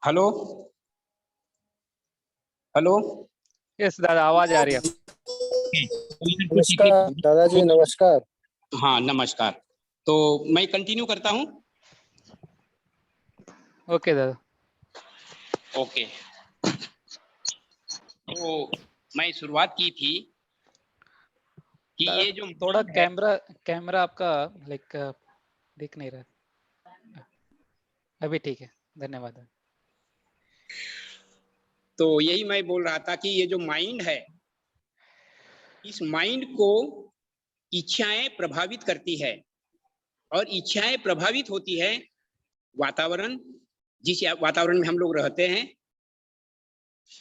Hello hello. Yes दादा, आवाज आ रही है। नमस्कार दादाजी, नमस्कार। हाँ नमस्कार। तो मैं कंटिन्यू करता हूँ। ओके दादा। ओके, तो मैं शुरुआत की थी कि ये जो थोड़ा mind है, कैमरा आपका लाइक दिख नहीं रहा। अभी ठीक है, धन्यवाद। तो यही मैं बोल रहा था कि ये जो माइंड है, इस माइंड को इच्छाएं प्रभावित करती है और इच्छाएं प्रभावित होती है वातावरण, जिस वातावरण में हम लोग रहते हैं,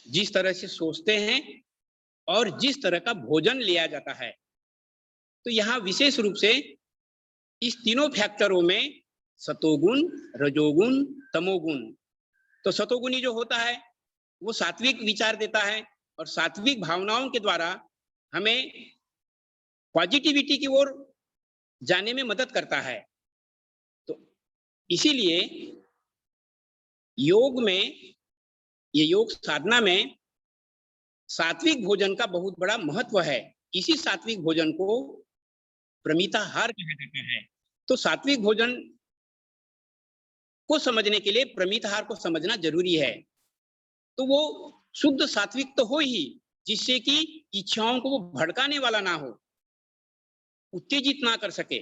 जिस तरह से सोचते हैं और जिस तरह का भोजन लिया जाता है। तो यहाँ विशेष रूप से इस तीनों फैक्टरों में सतोगुण, रजोगुण, तमोगुण। तो सतोगुणी जो होता है वो सात्विक विचार देता है और सात्विक भावनाओं के द्वारा हमें पॉजिटिविटी की ओर जाने में मदद करता है। तो इसीलिए योग में, ये योग साधना में सात्विक भोजन का बहुत बड़ा महत्व है। इसी सात्विक भोजन को प्रमिताहार कहा जाता है। तो सात्विक भोजन को समझने के लिए प्रमिताहार को समझना जरूरी है। तो वो शुद्ध सात्विक तो हो ही, जिससे कि इच्छाओं को वो भड़काने वाला ना हो, उत्तेजित ना कर सके।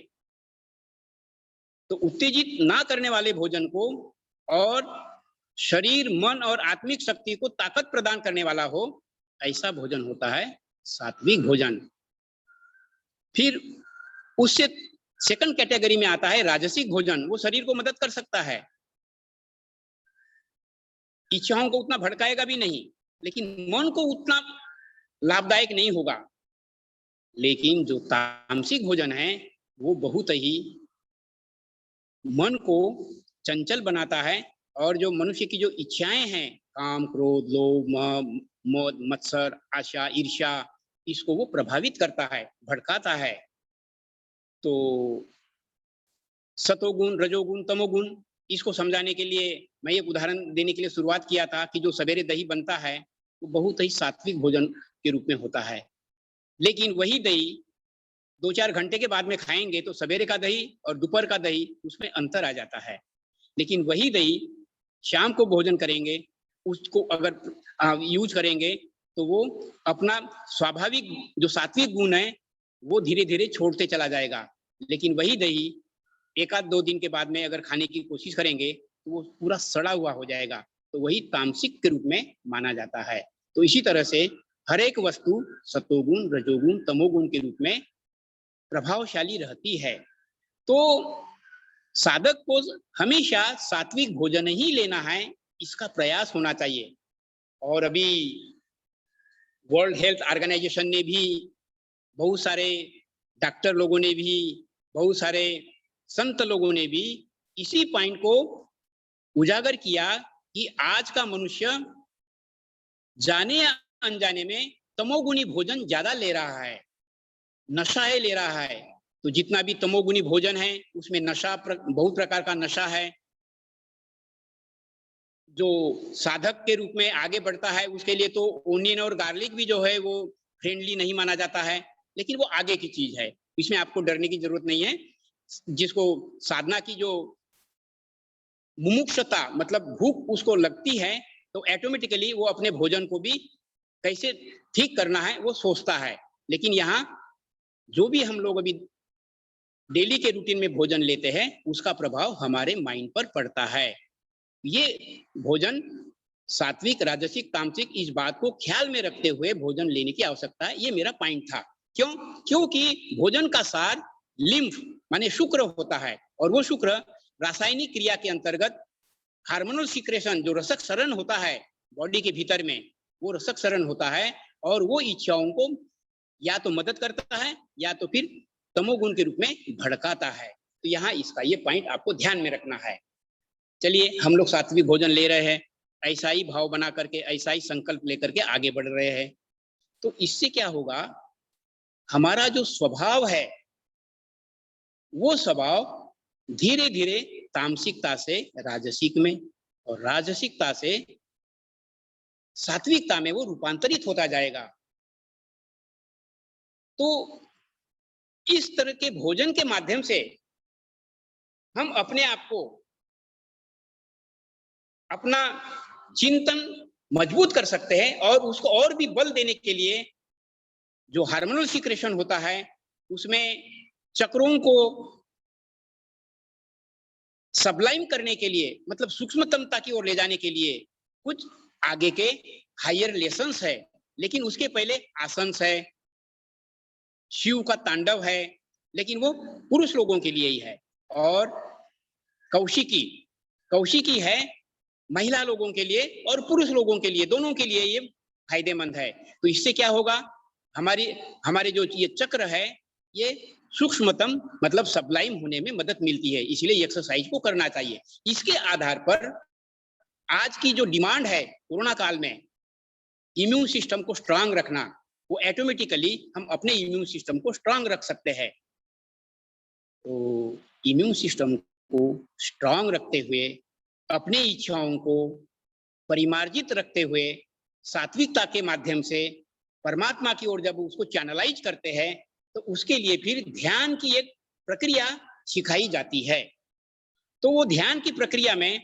तो उत्तेजित ना करने वाले भोजन को और शरीर, मन और आत्मिक शक्ति को ताकत प्रदान करने वाला हो, ऐसा भोजन होता है सात्विक भोजन। फिर उससे सेकंड कैटेगरी में आता है राजसिक भोजन। वो शरीर को मदद कर सकता है, इच्छाओं को उतना भड़काएगा भी नहीं, लेकिन मन को उतना लाभदायक नहीं होगा। लेकिन जो तामसिक भोजन है वो बहुत ही मन को चंचल बनाता है और जो मनुष्य की जो इच्छाएं हैं, काम, क्रोध, लोभ, मोह, मत्सर, आशा, ईर्ष्या, इसको वो प्रभावित करता है, भड़काता है। तो सतोगुण, रजोगुण, तमोगुण, इसको समझाने के लिए मैं एक उदाहरण देने के लिए शुरुआत किया था कि जो सवेरे दही बनता है वो बहुत ही सात्विक भोजन के रूप में होता है। लेकिन वही दही 2-4 घंटे के बाद में खाएंगे तो सवेरे का दही और दोपहर का दही, उसमें अंतर आ जाता है। लेकिन वही दही शाम को भोजन करेंगे, उसको अगर यूज करेंगे तो वो अपना स्वाभाविक जो सात्विक गुण है वो धीरे धीरे छोड़ते चला जाएगा। लेकिन वही दही 1-2 दिन के बाद में अगर खाने की कोशिश करेंगे तो वो पूरा सड़ा हुआ हो जाएगा। तो वही तामसिक के रूप में माना जाता है। तो इसी तरह से हर एक वस्तु सतोगुण, रजोगुण, तमोगुण के रूप में प्रभावशाली रहती है। तो साधक को हमेशा सात्विक भोजन ही लेना है, इसका प्रयास होना चाहिए। और अभी वर्ल्ड हेल्थ ऑर्गेनाइजेशन ने भी, बहुत सारे डॉक्टर लोगों ने भी, बहुत सारे संत लोगों ने भी इसी पॉइंट को उजागर किया कि आज का मनुष्य जाने या अनजाने में तमोगुणी भोजन ज्यादा ले रहा है, नशाएं ले रहा है। तो जितना भी तमोगुणी भोजन है उसमें नशा, बहुत प्रकार का नशा है। जो साधक के रूप में आगे बढ़ता है उसके लिए तो ओनियन और गार्लिक भी जो है वो फ्रेंडली नहीं माना जाता है, लेकिन वो आगे की चीज है, इसमें आपको डरने की जरूरत नहीं है। जिसको साधना की जो मुमुक्षता, मतलब भूख उसको लगती है, तो ऑटोमेटिकली वो अपने भोजन को भी कैसे ठीक करना है वो सोचता है। लेकिन यहाँ जो भी हम लोग अभी डेली के रूटीन में भोजन लेते हैं उसका प्रभाव हमारे माइंड पर पड़ता है। ये भोजन सात्विक, राजसिक, तामसिक, इस बात को ख्याल में रखते हुए भोजन लेने की आवश्यकता है। ये मेरा पॉइंट था। क्यों? क्योंकि भोजन का सार लिम्फ माने शुक्र होता है, और वो शुक्र रासायनिक क्रिया के अंतर्गत हार्मोनल सिक्रेशन, जो रसक सरण होता है बॉडी के भीतर में, वो रसक सरण होता है और वो इच्छाओं को या तो मदद करता है या तो फिर तमोगुण के रूप में भड़काता है। तो यहाँ इसका ये पॉइंट आपको ध्यान में रखना है। चलिए, हम लोग सात्विक भोजन ले रहे हैं, ऐसा ही भाव बना करके, ऐसा ही संकल्प लेकर के आगे बढ़ रहे हैं। तो इससे क्या होगा, हमारा जो स्वभाव है वो स्वभाव धीरे धीरे तामसिकता से राजसिक में, और राजसिकता से सात्विकता में वो रूपांतरित होता जाएगा। तो इस तरह के भोजन के माध्यम से हम अपने आप को, अपना चिंतन मजबूत कर सकते हैं और उसको और भी बल देने के लिए जो हार्मोनल सीक्रेशन होता है उसमें चक्रों को सबलाइम करने के लिए, मतलब सूक्ष्मतमता की ओर ले जाने के लिए कुछ आगे के हायर लेसन्स है। लेकिन उसके पहले आसन्स है, शिव का तांडव है, लेकिन वो पुरुष लोगों के लिए ही है। और कौशिकी है महिला लोगों के लिए और पुरुष लोगों के लिए, दोनों के लिए ये फायदेमंद है। तो इससे क्या होगा, हमारे जो ये चक्र है ये सूक्ष्मतम मतलब सबलाइम होने में मदद मिलती है। इसलिए एक्सरसाइज को करना चाहिए। इसके आधार पर आज की जो डिमांड है कोरोना काल में, इम्यून सिस्टम को स्ट्रांग रखना, वो ऑटोमेटिकली हम अपने इम्यून सिस्टम को स्ट्रांग रख सकते हैं। तो इम्यून सिस्टम को स्ट्रांग रखते हुए, अपने इच्छाओं को परिमार्जित रखते हुए, सात्विकता के माध्यम से परमात्मा की ओर जब उसको चैनलाइज करते हैं तो उसके लिए फिर ध्यान की एक प्रक्रिया सिखाई जाती है। तो वो ध्यान की प्रक्रिया में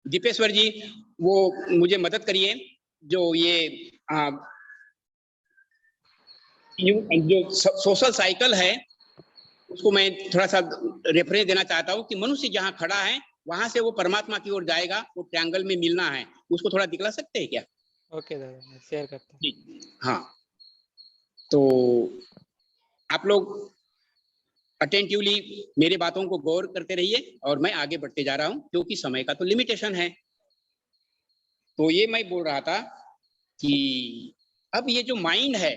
दीपेश्वर जी वो मुझे मदद करिए, जो ये जो सोशल साइकिल है उसको मैं थोड़ा सा रेफरेंस देना चाहता हूँ कि मनुष्य जहाँ खड़ा है वहां से वो परमात्मा की ओर जाएगा, वो ट्रायंगल में मिलना है, उसको थोड़ा दिखला सकते हैं क्या? ओके दादा, मैं शेयर करता हूँ। हाँ, तो आप लोग अटेंटिवली मेरे बातों को गौर करते रहिए और मैं आगे बढ़ते जा रहा हूं क्योंकि समय का तो लिमिटेशन है। तो ये मैं बोल रहा था कि अब ये जो माइंड है,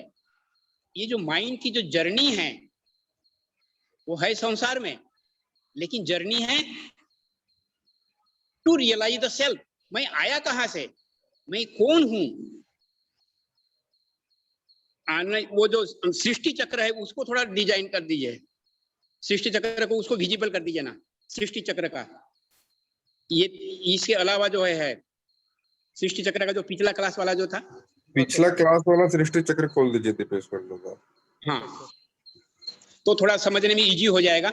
ये जो माइंड की जो जर्नी है वो है संसार में, लेकिन जर्नी है टू रियलाइज द सेल्फ। मैं आया कहां से, मैं कौन हूं। वो जो सृष्टि चक्र है उसको थोड़ा डिजाइन कर दीजिए, सृष्टि चक्र को उसको विजिबल कर दीजिए ना, सृष्टि चक्र का। ये इसके अलावा जो है सृष्टि चक्र का जो पिछला क्लास वाला जो था, पिछला क्लास वाला सृष्टि चक्र खोल दीजिए दीपेश्वर दादा। हाँ, तो थोड़ा समझने में इजी हो जाएगा।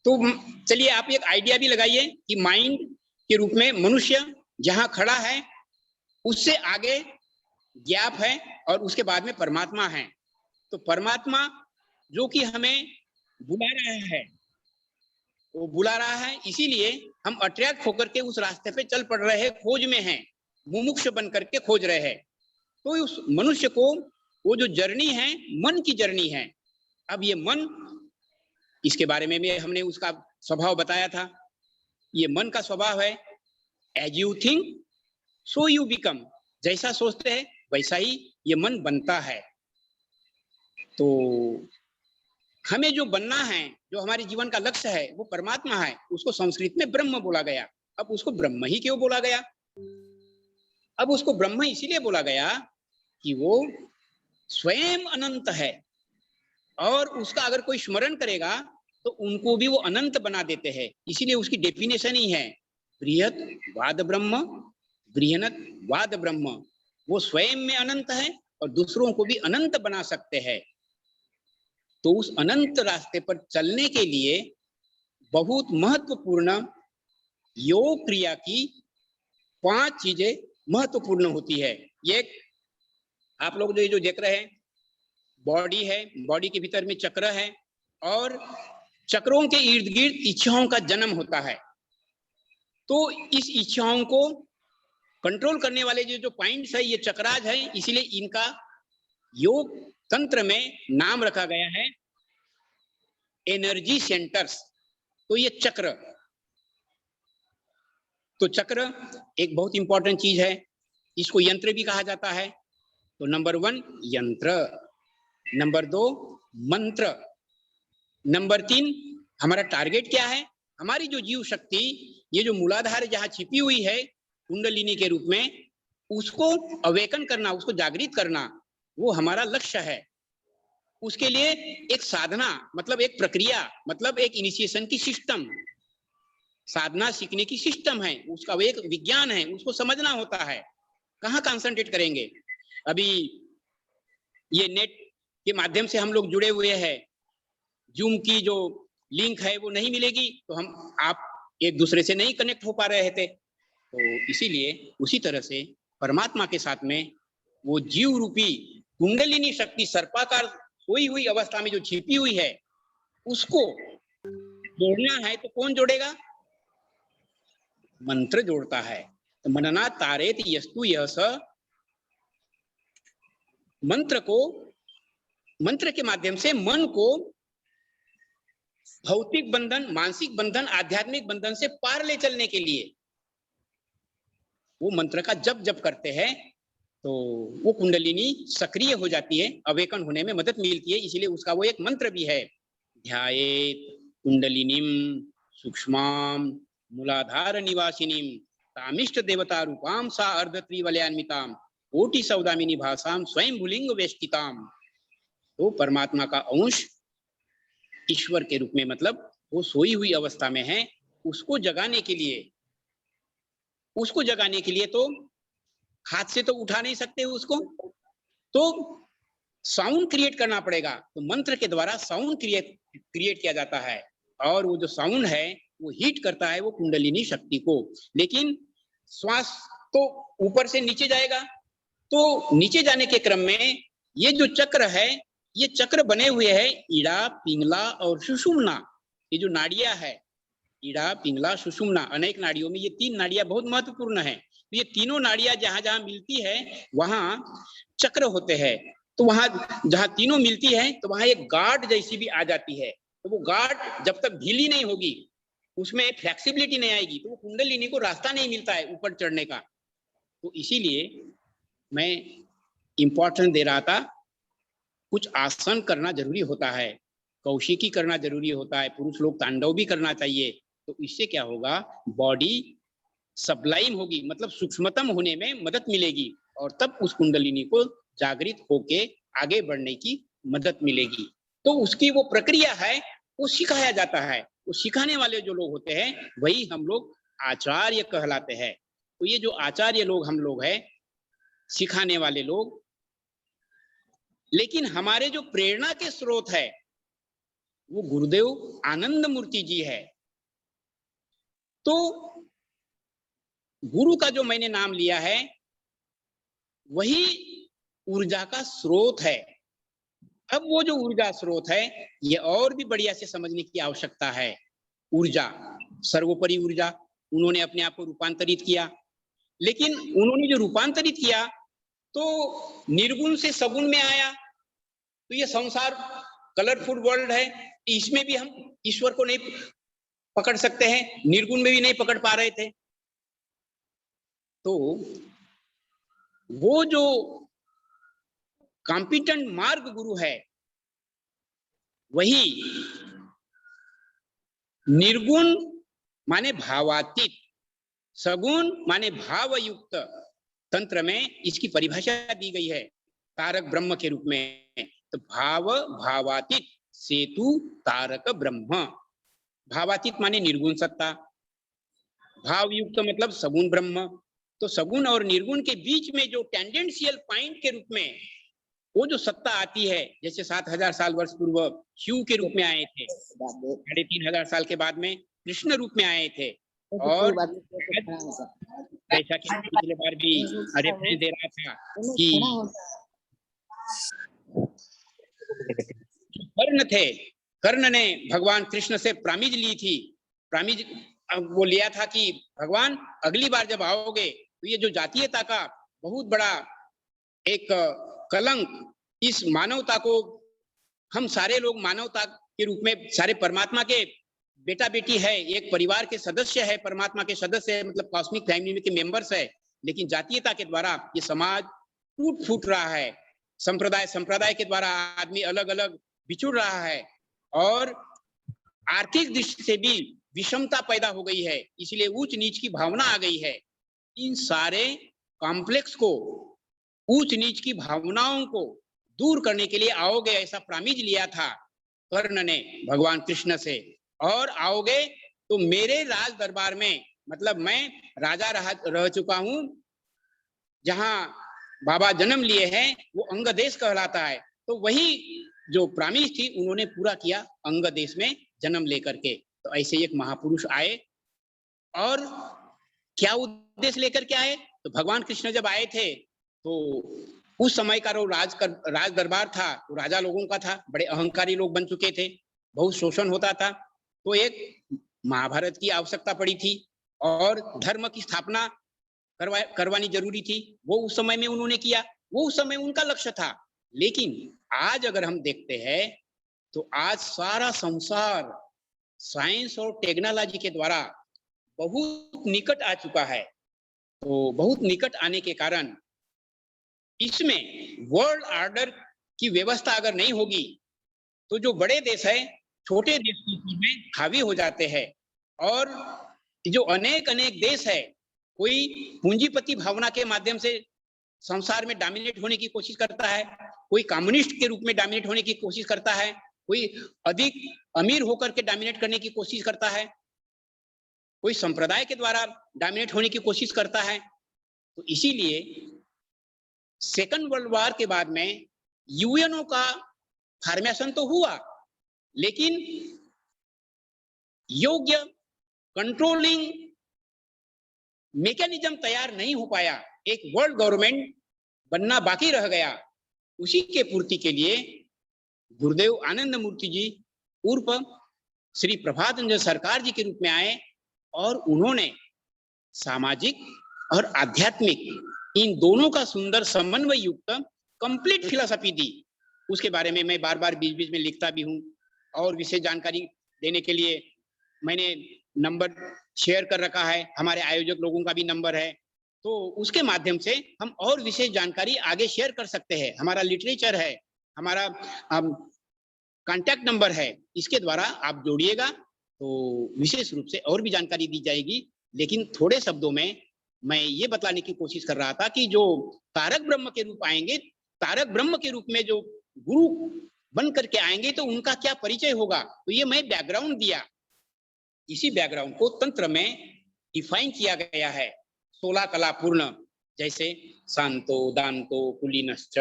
तो चलिए आप एक आइडिया भी लगाइए कि माइंड के रूप में मनुष्य जहां खड़ा है उससे आगे गैप है और उसके बाद में परमात्मा है। तो परमात्मा जो कि हमें बुला रहा है, वो बुला रहा है, इसीलिए हम अट्रैक्ट होकर के उस रास्ते पे चल पड़ रहे हैं, खोज में हैं, मुमुक्ष बन करके खोज रहे हैं। तो उस मनुष्य को वो जो जर्नी है मन की जर्नी है। अब ये मन, इसके बारे में भी हमने उसका स्वभाव बताया था। ये मन का स्वभाव है as you think so you become, जैसा सोचते हैं वैसा ही ये मन बनता है। तो हमें जो बनना है, जो हमारे जीवन का लक्ष्य है वो परमात्मा है, उसको संस्कृत में ब्रह्म बोला गया। अब उसको ब्रह्म ही क्यों बोला गया? अब उसको ब्रह्म इसीलिए बोला गया कि वो स्वयं अनंत है और उसका अगर कोई स्मरण करेगा तो उनको भी वो अनंत बना देते हैं। इसीलिए उसकी डेफिनेशन ही है बृहत वाद ब्रह्म, बृहनत वाद ब्रह्म। वो स्वयं में अनंत है और दूसरों को भी अनंत बना सकते हैं। तो उस अनंत रास्ते पर चलने के लिए बहुत महत्वपूर्ण योग क्रिया की 5 चीजें महत्वपूर्ण होती है। ये आप लोग जो देख रहे हैं बॉडी है, बॉडी के भीतर में चक्र है और चक्रों के इर्द गिर्द इच्छाओं का जन्म होता है। तो इस इच्छाओं को कंट्रोल करने वाले जो पॉइंट्स है ये चक्राज है, इसीलिए इनका योग तंत्र में नाम रखा गया है एनर्जी सेंटर्स। तो ये चक्र, तो चक्र एक बहुत इंपॉर्टेंट चीज है, इसको यंत्र भी कहा जाता है। तो नंबर 1 यंत्र, नंबर 2 मंत्र, नंबर 3 हमारा टारगेट क्या है, हमारी जो जीव शक्ति, ये जो मूलाधार जहां छिपी हुई है कुंडलिनी के रूप में, उसको अवेकन करना, उसको जागृत करना, वो हमारा लक्ष्य है। उसके लिए एक साधना मतलब एक प्रक्रिया मतलब एक इनिशिएशन की सिस्टम, साधना सीखने की सिस्टम है, उसका वो एक विज्ञान है, उसको समझना होता है। कहाँ कंसंट्रेट करेंगे? अभी ये नेट के माध्यम से हम लोग जुड़े हुए हैं, जूम की जो लिंक है वो नहीं मिलेगी तो हम आप एक दूसरे से नहीं कनेक्ट हो पा रहे थे। तो इसीलिए उसी तरह से परमात्मा के साथ में वो जीव रूपी कुंडलिनी शक्ति सर्पाकार सोई हुई अवस्था में जो छिपी हुई है उसको जोड़ना है। तो कौन जोड़ेगा? मंत्र जोड़ता है। तो मनना तारेत यस्तु यह स, मंत्र के माध्यम से मन को भौतिक बंधन, मानसिक बंधन, आध्यात्मिक बंधन से पार ले चलने के लिए वो मंत्र का जप करते हैं तो वो कुंडलिनी सक्रिय हो जाती है, अवेकन होने में मदद मिलती है। इसीलिए उसका वो एक मंत्र भी है, ध्यायेत कुंडलिनीम सूक्ष्माम मूलाधार निवासिनीम तामिष्ट देवता रूपाम सा अर्धत्रिवलयान्विताम कोटि सौदामिनी भाषाम स्वयं भुलिंग वेष्टिताम। तो परमात्मा का अंश ईश्वर के रूप में मतलब वो सोई हुई अवस्था में है, उसको जगाने के लिए तो हाथ से तो उठा नहीं सकते उसको, तो साउंड क्रिएट करना पड़ेगा। तो मंत्र के द्वारा साउंड क्रिएट किया जाता है और वो जो साउंड है वो हीट करता है वो कुंडलिनी शक्ति को। लेकिन श्वास तो ऊपर से नीचे जाएगा, तो नीचे जाने के क्रम में ये जो चक्र है, ये चक्र बने हुए हैं ईड़ा, पिंगला और सुषुम्ना। ये जो नाड़ियां है ईड़ा, पिंगला, सुषुम्ना, अनेक नाड़ियों में ये तीन नाड़ियां बहुत महत्वपूर्ण है। तो ये तीनों नाड़ियां जहां जहां मिलती है वहां चक्र होते हैं। तो वहां जहां तीनों मिलती है तो वहां एक गार्ड जैसी भी आ जाती है। तो वो गार्ड जब तक ढीली नहीं होगी, उसमें फ्लेक्सिबिलिटी नहीं आएगी, तो वो कुंडलिनी को रास्ता नहीं मिलता है ऊपर चढ़ने का। तो इसीलिए मैं इंपॉर्टेंस दे रहा था, कुछ आसन करना जरूरी होता है, कौशिकी करना जरूरी होता है, पुरुष लोग तांडव भी करना चाहिए। तो इससे क्या होगा, बॉडी सबलाइम होगी, मतलब सूक्ष्मतम होने में मदद मिलेगी और तब उस कुंडलिनी को जागृत होके आगे बढ़ने की मदद मिलेगी। तो उसकी वो प्रक्रिया है, वो सिखाया जाता है। वो सिखाने वाले जो लोग होते हैं वही हम लोग आचार्य कहलाते हैं। तो ये जो आचार्य लोग हम लोग हैं, सिखाने वाले लोग, लेकिन हमारे जो प्रेरणा के स्रोत है वो गुरुदेव आनंद मूर्ति जी है। तो गुरु का जो मैंने नाम लिया है वही ऊर्जा का स्रोत है। अब वो जो ऊर्जा स्रोत है ये और भी बढ़िया से समझने की आवश्यकता है। ऊर्जा, सर्वोपरि ऊर्जा, उन्होंने अपने आप को रूपांतरित किया, लेकिन उन्होंने जो रूपांतरित किया तो निर्गुण से सगुण में आया। तो ये संसार कलरफुल वर्ल्ड है, इसमें भी हम ईश्वर को नहीं पकड़ सकते हैं, निर्गुण में भी नहीं पकड़ पा रहे थे। तो वो जो कॉम्पिटेंट मार्ग गुरु है वही निर्गुण माने भावातीत, सगुण माने भावयुक्त तंत्र में इसकी परिभाषा दी गई है तारक ब्रह्म के रूप में। तो भावातीत सेतु तारक ब्रह्म। भावातीत माने निर्गुण सत्ता, भावयुक्त मतलब सगुण ब्रह्म। तो सगुण और निर्गुण के बीच में जो टेंडेंशियल पॉइंट के रूप में वो जो सत्ता आती है, जैसे 7000 साल वर्ष पूर्व शिव के रूप में आए थे, 3500 साल के बाद में कृष्ण रूप में आए थे, और जैसा कि पिछले बार भी रेफरेंस दे रहा था कि कर्ण थे, कर्ण ने भगवान कृष्ण से प्रामिज ली थी। प्रामिज वो लिया था कि भगवान अगली बार जब आओगे तो ये जो जातीयता का बहुत बड़ा एक कलंक, इस मानवता को, हम सारे लोग मानवता के रूप में सारे परमात्मा के बेटा बेटी है, एक परिवार के सदस्य है, परमात्मा के सदस्य है, मतलब कॉस्मिक फैमिली के मेंबर्स है। लेकिन जातीयता के द्वारा ये समाज टूट फूट रहा है, संप्रदाय के द्वारा आदमी अलग अलग बिछुड़ रहा है और आर्थिक दृष्टि से भी विषमता पैदा हो गई है, इसलिए ऊंच नीच की भावना आ गई है। इन सारे कॉम्प्लेक्स को, ऊंच नीच की भावनाओं को दूर करने के लिए आओगे ऐसा प्रामिज लिया था कर्ण ने भगवान कृष्ण से, और आओगे तो मेरे राज दरबार में, मतलब मैं राजा रह चुका हूं, जहां बाबा जन्म लिए हैं वो अंग देश कहलाता है। तो वही जो प्रामिस थी उन्होंने पूरा किया अंग देश में जन्म लेकर के। तो ऐसे एक महापुरुष आए, और क्या उद्देश्य लेकर के आए? तो भगवान कृष्ण जब आए थे तो उस समय का राज दरबार था वो राजा लोगों का था, बड़े अहंकारी लोग बन चुके थे, बहुत शोषण होता था। तो एक महाभारत की आवश्यकता पड़ी थी और धर्म की स्थापना करवानी जरूरी थी। वो उस समय में उन्होंने किया, वो उस समय उनका लक्ष्य था। लेकिन आज अगर हम देखते हैं तो आज सारा संसार साइंस और टेक्नोलॉजी के द्वारा बहुत निकट आ चुका है। तो बहुत निकट आने के कारण इसमें वर्ल्ड ऑर्डर की व्यवस्था अगर नहीं होगी तो जो बड़े देश है छोटे देश के ऊपर में हावी हो जाते हैं, और जो अनेक देश है कोई पूंजीपति भावना के माध्यम से संसार में डोमिनेट होने की कोशिश करता है, कोई कम्युनिस्ट के रूप में डोमिनेट होने की कोशिश करता है, कोई अधिक अमीर होकर के डोमिनेट करने की कोशिश करता है, कोई संप्रदाय के द्वारा डोमिनेट होने की कोशिश करता है। तो इसीलिए सेकंड वर्ल्ड वॉर के बाद में यूएनओ का फॉर्मेशन तो हुआ, लेकिन योग्य कंट्रोलिंग मैकेनिज्म तैयार नहीं हो पाया। एक वर्ल्ड गवर्नमेंट बनना बाकी रह गया। उसी के पूर्ति के लिए गुरुदेव आनंद मूर्ति जी उर्फ श्री प्रभातरंजन सरकार जी के रूप में आए, और उन्होंने सामाजिक और आध्यात्मिक इन दोनों का सुंदर समन्वय युक्त कंप्लीट फिलॉसफी दी। उसके बारे में मैं बार बार बीच बीच में लिखता भी हूँ, और विशेष जानकारी देने के लिए मैंने नंबर शेयर कर रखा है, हमारे आयोजक लोगों का भी नंबर है, तो उसके माध्यम से हम और विशेष जानकारी आगे शेयर कर सकते हैं। हमारा लिटरेचर है, हमारा कांटेक्ट नंबर है, इसके द्वारा आप जोड़िएगा तो विशेष रूप से और भी जानकारी दी जाएगी। लेकिन थोड़े शब्दों में मैं ये बताने की कोशिश कर रहा था कि जो तारक ब्रह्म के रूप आएंगे, तारक ब्रह्म के रूप में जो गुरु बन करके आएंगे तो उनका क्या परिचय होगा। तो ये मैं बैकग्राउंड दिया, इसी बैकग्राउंड को तंत्र में डिफाइन किया गया है 16 कला पूर्ण, जैसे शांतो दांतो कुलीनश्च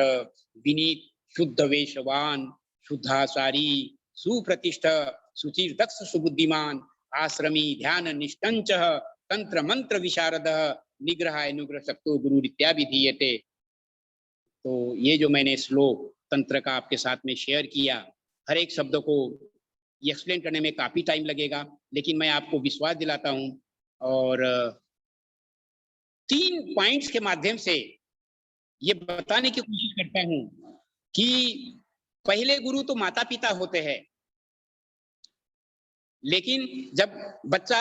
विनीत शुद्ध वेशवान शुद्धाचारी सुप्रतिष्ठ सुचिर दक्ष सुबुद्धिमान आश्रमी ध्यान निष्ठंच तंत्र मंत्र विशारद निग्रह अनुग्रह शक्तो गुरु इत्याभिधीयते। तो ये जो मैंने श्लोक तंत्र का आपके साथ में शेयर किया, हर एक शब्द को एक्सप्लेन करने में काफी टाइम लगेगा, लेकिन मैं आपको विश्वास दिलाता हूं और 3 पॉइंट्स के माध्यम से ये बताने की कोशिश करता हूं कि पहले गुरु तो माता पिता होते हैं, लेकिन जब बच्चा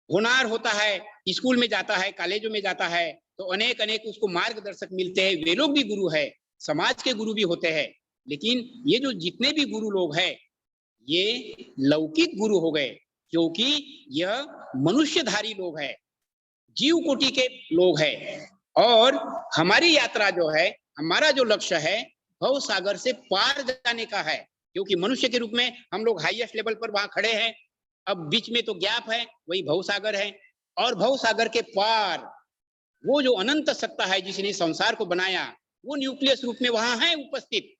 होनहार होता है, स्कूल में जाता है, कॉलेजों में जाता है, तो अनेक उसको मार्गदर्शक मिलते हैं, वे लोग भी गुरु है, समाज के गुरु भी होते हैं। लेकिन ये जो जितने भी गुरु लोग हैं ये लौकिक गुरु हो गए, क्योंकि यह मनुष्यधारी लोग हैं, जीव कोटि के लोग हैं। और हमारी यात्रा जो है, हमारा जो लक्ष्य है भव सागर से पार जाने का है, क्योंकि मनुष्य के रूप में हम लोग हाईएस्ट लेवल पर वहां खड़े हैं, अब बीच में तो गैप है, वही भव सागर है। और भव सागर के पार वो जो अनंत सत्ता है जिसने संसार को बनाया, वो न्यूक्लियस रूप में वहां है उपस्थित।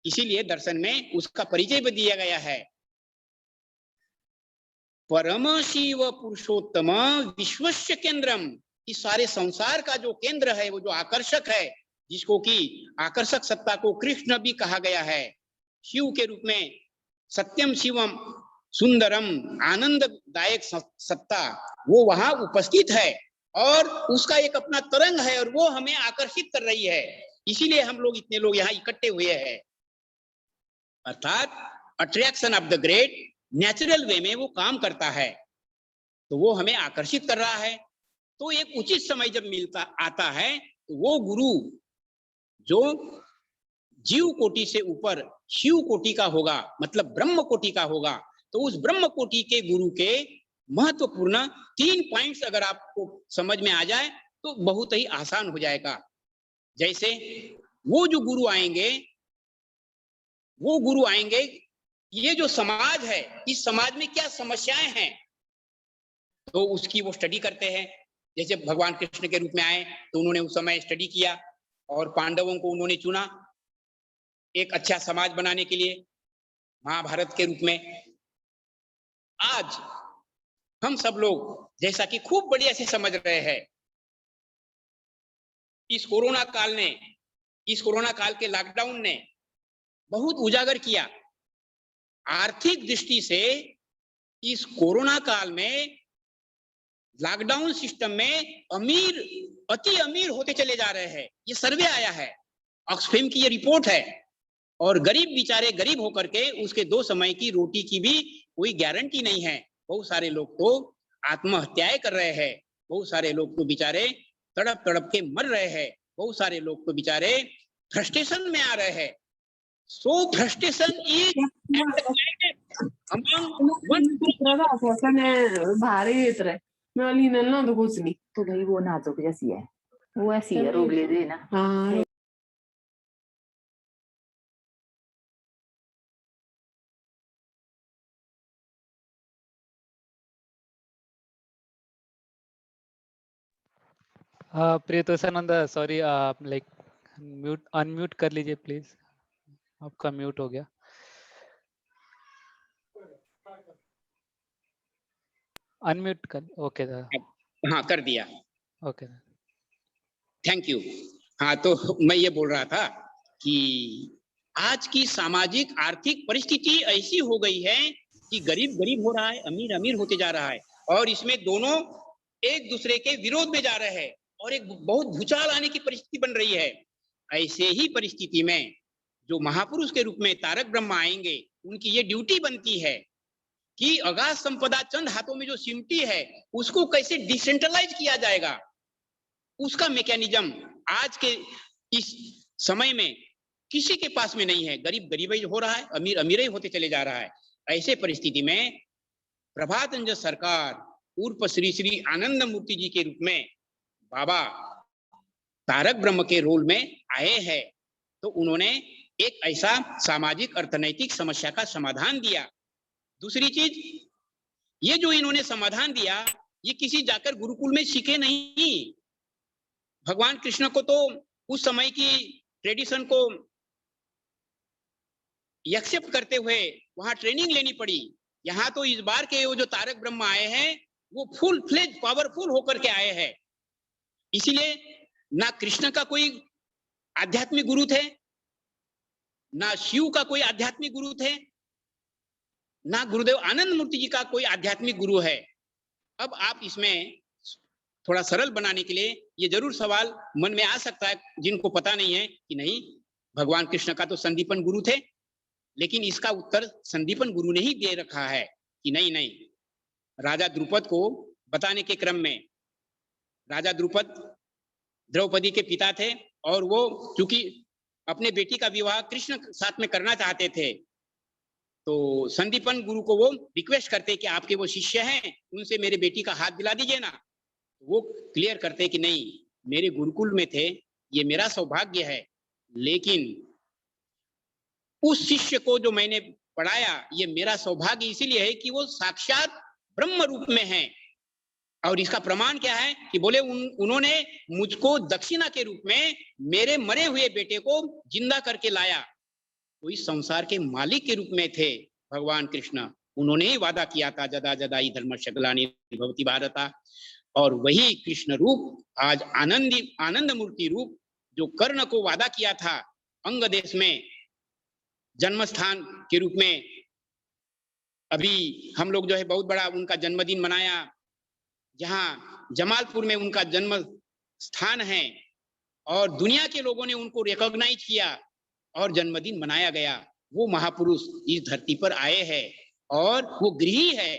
इसीलिए दर्शन में उसका परिचय भी दिया गया है, परम शिव पुरुषोत्तम विश्वस्य केंद्रम। इस सारे संसार का जो केंद्र है, वो जो आकर्षक है, जिसको कि आकर्षक सत्ता को कृष्ण भी कहा गया है, शिव के रूप में सत्यम शिवम सुंदरम आनंददायक सत्ता वो वहां उपस्थित है, और उसका एक अपना तरंग है और वो हमें आकर्षित कर रही है। इसीलिए हम लोग इतने लोग यहाँ इकट्ठे हुए हैं। अर्थात attraction of the great natural way में वो काम करता है, तो वो हमें आकर्षित कर रहा है। तो एक उचित समय जब आता है तो वो गुरु जो जीव कोटि से ऊपर शिव कोटि का होगा, मतलब ब्रह्म कोटि का होगा, तो उस ब्रह्म कोटि के गुरु के महत्वपूर्ण 3 पॉइंट्स अगर आपको समझ में आ जाए तो बहुत ही आसान हो जाएगा। जैसे वो जो गुरु आएंगे, वो गुरु आएंगे, ये जो समाज है, इस समाज में क्या समस्याएं हैं, तो उसकी वो स्टडी करते हैं। जैसे भगवान कृष्ण के रूप में आए तो उन्होंने उस समय स्टडी किया और पांडवों को उन्होंने चुना एक अच्छा समाज बनाने के लिए महाभारत के रूप में। आज हम सब लोग जैसा कि खूब बढ़िया से समझ रहे हैं, इस कोरोना काल के लॉकडाउन ने बहुत उजागर किया। आर्थिक दृष्टि से इस कोरोना काल में लॉकडाउन सिस्टम में अमीर अति अमीर होते चले जा रहे हैं। ये सर्वे आया है, ऑक्सफैम की ये रिपोर्ट है। और गरीब बेचारे गरीब होकर के उसके 2 समय की रोटी की भी कोई गारंटी नहीं है। बहुत सारे लोग तो आत्महत्याएं कर रहे हैं, बहुत सारे लोग तो बेचारे तड़प तड़प के मर रहे हैं, बहुत सारे लोग तो बेचारे फ्रस्ट्रेशन में आ रहे हैं। सो फ्रस्ट्रेशन इज भारी इतरे मैं वाली ना तो कुछ नहीं। तो भाई वो नाजुक जैसी है, वो ऐसी है, रोक ले दे ना। हाँ प्रियतोषानंद, सॉरी, आप लाइक अनम्यूट कर लीजिए प्लीज, आपका म्यूट हो गया। अनम्यूट कर, ओके दादा। हाँ, कर दिया। Okay, thank you. हाँ, तो मैं ये बोल रहा था कि आज की सामाजिक आर्थिक परिस्थिति ऐसी हो गई है कि गरीब गरीब हो रहा है, अमीर अमीर होते जा रहा है, और इसमें दोनों एक दूसरे के विरोध में जा रहे हैं और एक बहुत भूचाल आने की परिस्थिति बन रही है। ऐसे ही परिस्थिति में जो महापुरुष के रूप में तारक ब्रह्मा आएंगे, उनकी ये ड्यूटी बनती है कि अगाध संपदा चंद हाथों में जो सिमटी है उसको कैसे डिसेंट्रलाइज किया जाएगा, उसका मैकेनिज्म आज के इस समय में किसी के पास में नहीं है। गरीब गरीब ही हो रहा है, अमीर अमीर ही होते चले जा रहा है। ऐसे परिस्थिति में प्रभात रंजन सरकार उर्फ श्री श्री आनंद मूर्ति जी के रूप में बाबा तारक ब्रह्म के रोल में आए हैं, तो उन्होंने एक ऐसा सामाजिक अर्थनैतिक समस्या का समाधान दिया। दूसरी चीज, ये जो इन्होंने समाधान दिया, ये किसी जाकर गुरुकुल में सीखे नहीं। भगवान कृष्ण को तो उस समय की ट्रेडिशन को एक्सेप्ट करते हुए वहां ट्रेनिंग लेनी पड़ी। यहाँ तो इस बार के वो जो तारक ब्रह्म आए हैं, वो फुल फ्लेज पावरफुल होकर के आए हैं। इसीलिए ना कृष्ण का कोई आध्यात्मिक गुरु थे, ना शिव का कोई आध्यात्मिक गुरु थे, ना गुरुदेव आनंद मूर्ति जी का कोई आध्यात्मिक गुरु है। अब आप इसमें थोड़ा सरल बनाने के लिए ये जरूर सवाल मन में आ सकता है जिनको पता नहीं है कि नहीं, भगवान कृष्ण का तो संदीपन गुरु थे, लेकिन इसका उत्तर संदीपन गुरु ने ही दे रखा है कि नहीं नहीं, राजा द्रुपद को बताने के क्रम में, राजा द्रुपद द्रौपदी के पिता थे और वो चूंकि अपने बेटी का विवाह कृष्ण साथ में करना चाहते थे, तो संदीपन गुरु को वो रिक्वेस्ट करते कि आपके वो शिष्य हैं, उनसे मेरे बेटी का हाथ दिला दीजिए ना। वो क्लियर करते कि नहीं, मेरे गुरुकुल में थे, ये मेरा सौभाग्य है, लेकिन उस शिष्य को जो मैंने पढ़ाया, ये मेरा सौभाग्य इसीलिए है कि वो साक्षात ब्रह्म रूप में है। और इसका प्रमाण क्या है कि बोले उन्होंने मुझको दक्षिणा के रूप में मेरे मरे हुए बेटे को जिंदा करके लाया। तो इस संसार के मालिक के रूप में थे भगवान कृष्ण। उन्होंने ही वादा किया था, जदा जदा ही धर्मस्य ग्लानिर्भवति भारत। और वही कृष्ण रूप आज आनंद मूर्ति रूप, जो कर्ण को वादा किया था अंग देश में जन्म स्थान के रूप में, अभी हम लोग जो है बहुत बड़ा उनका जन्मदिन मनाया, जहां जमालपुर में उनका जन्म स्थान है और दुनिया के लोगों ने उनको रिकॉग्नाइज किया और जन्मदिन मनाया गया। वो महापुरुष इस धरती पर आए हैं और वो गृही है।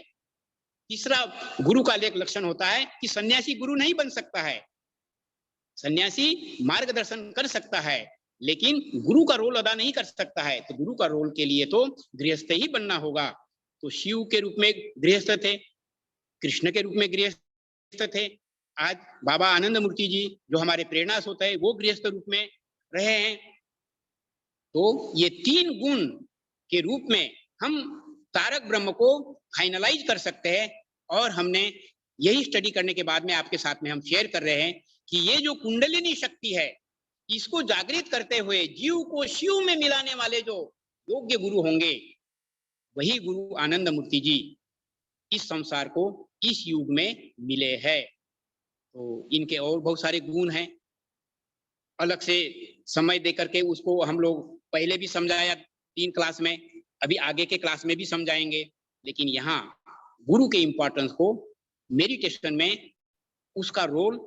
तीसरा गुरु का एक लक्षण होता है कि सन्यासी गुरु नहीं बन सकता है। सन्यासी मार्गदर्शन कर सकता है, लेकिन गुरु का रोल अदा नहीं कर सकता है। तो गुरु का रोल के लिए तो गृहस्थ ही बनना होगा। तो शिव के रूप में गृहस्थ थे, कृष्ण के रूप में गृहस्थ थे। आज बाबा आनंद मूर्ति जी जो हमारे प्रेरणा स्रोत है, वो गृहस्थ रूप में रहे हैं। तो ये 3 गुण के रूप में हम तारक ब्रह्म को फाइनलाइज कर सकते हैं। और हमने यही स्टडी करने के बाद में आपके साथ में हम शेयर कर रहे हैं कि ये जो कुंडलिनी शक्ति है, इसको जागृत करते हुए जीव को शिव में मिलाने वाले जो योग्य गुरु होंगे, वही गुरु आनंद मूर्ति जी इस संसार को इस युग में मिले हैं। तो इनके और बहुत सारे गुण हैं, अलग से समय दे करके उसको हम लोग पहले भी समझाया 3 क्लास में, अभी आगे के क्लास में भी समझाएंगे। लेकिन यहाँ गुरु के इंपॉर्टेंस को मेडिटेशन में उसका रोल,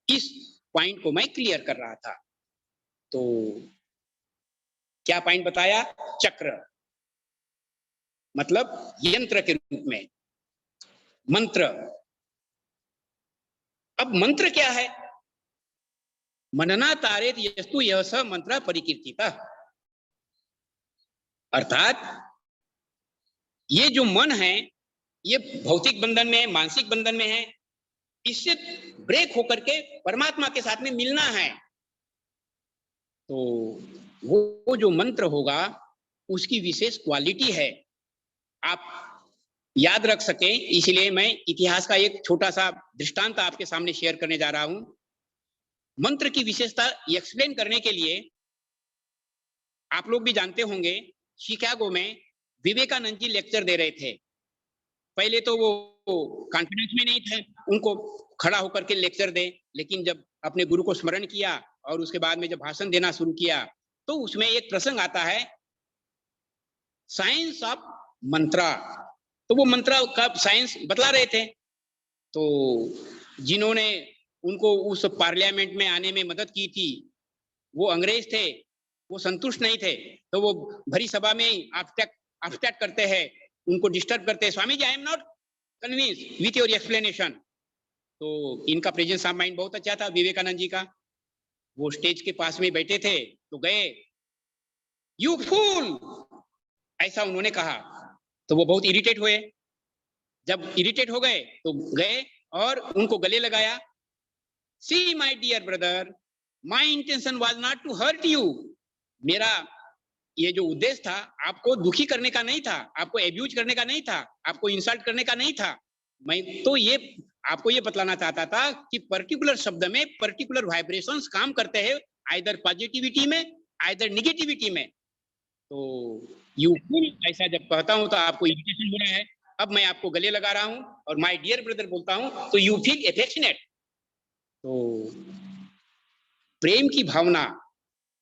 इस पॉइंट को मैं क्लियर कर रहा था। तो क्या पॉइंट बताया? चक्र मतलब यंत्र के रूप में, मंत्र। अब मंत्र क्या है? मनना तारेत यस्तु यह स मंत्र परिकीर्तिता, अर्थात ये जो मन है ये भौतिक बंधन में, मानसिक बंधन में है, इससे ब्रेक होकर के परमात्मा के साथ में मिलना है। तो वो जो मंत्र होगा उसकी विशेष क्वालिटी है, आप याद रख सकें, इसलिए मैं इतिहास का एक छोटा सा दृष्टांत आपके सामने शेयर करने जा रहा हूं। मंत्र की विशेषता एक्सप्लेन करने के लिए आप लोग भी जानते होंगे, शिकागो में विवेकानंद जी लेक्चर दे रहे थे। पहले तो वो कॉन्फिडेंस में नहीं थे उनको खड़ा होकर के लेक्चर दे, लेकिन जब अपने गुरु को स्मरण किया और उसके बाद में जब भाषण देना शुरू किया तो उसमें एक प्रसंग आता है, साइंस ऑफ मंत्रा। तो वो मंत्रा का साइंस बतला रहे थे। तो जिन्होंने उनको उस पार्लियामेंट में आने में मदद की थी वो अंग्रेज थे, वो संतुष्ट नहीं थे, तो वो भरी सभा में ही ऑब्स्ट्रैक्ट करते हैं, उनको डिस्टर्ब करते हैं, Swami ji I am not convince with your explanation. तो इनका प्रेजेंस ऑफ माइंड बहुत अच्छा था विवेकानंद जी का। वो स्टेज के पास में बैठे थे तो गए, यू फूल, ऐसा उन्होंने कहा। तो वो बहुत इरिटेट हुए। जब इरिटेट हो गए तो गए और उनको गले लगाया, see my dear brother, my intention was not to hurt you. मेरा ये जो उद्देश्य था आपको दुखी करने का नहीं था, आपको एब्यूज करने का नहीं था, आपको इंसल्ट करने का नहीं था। मैं तो ये आपको ये बतलाना चाहता था कि पर्टिकुलर शब्द में पर्टिकुलर वाइब्रेशंस काम करते हैं, आइदर पॉजिटिविटी में आइदर निगेटिविटी में। तो यू फील, ऐसा जब कहता हूं तो आपको इरिटेशन हो रहा है, अब मैं आपको गले लगा रहा हूं और माय डियर ब्रदर बोलता हूं तो यू फील एफेक्शनेट। तो प्रेम की भावना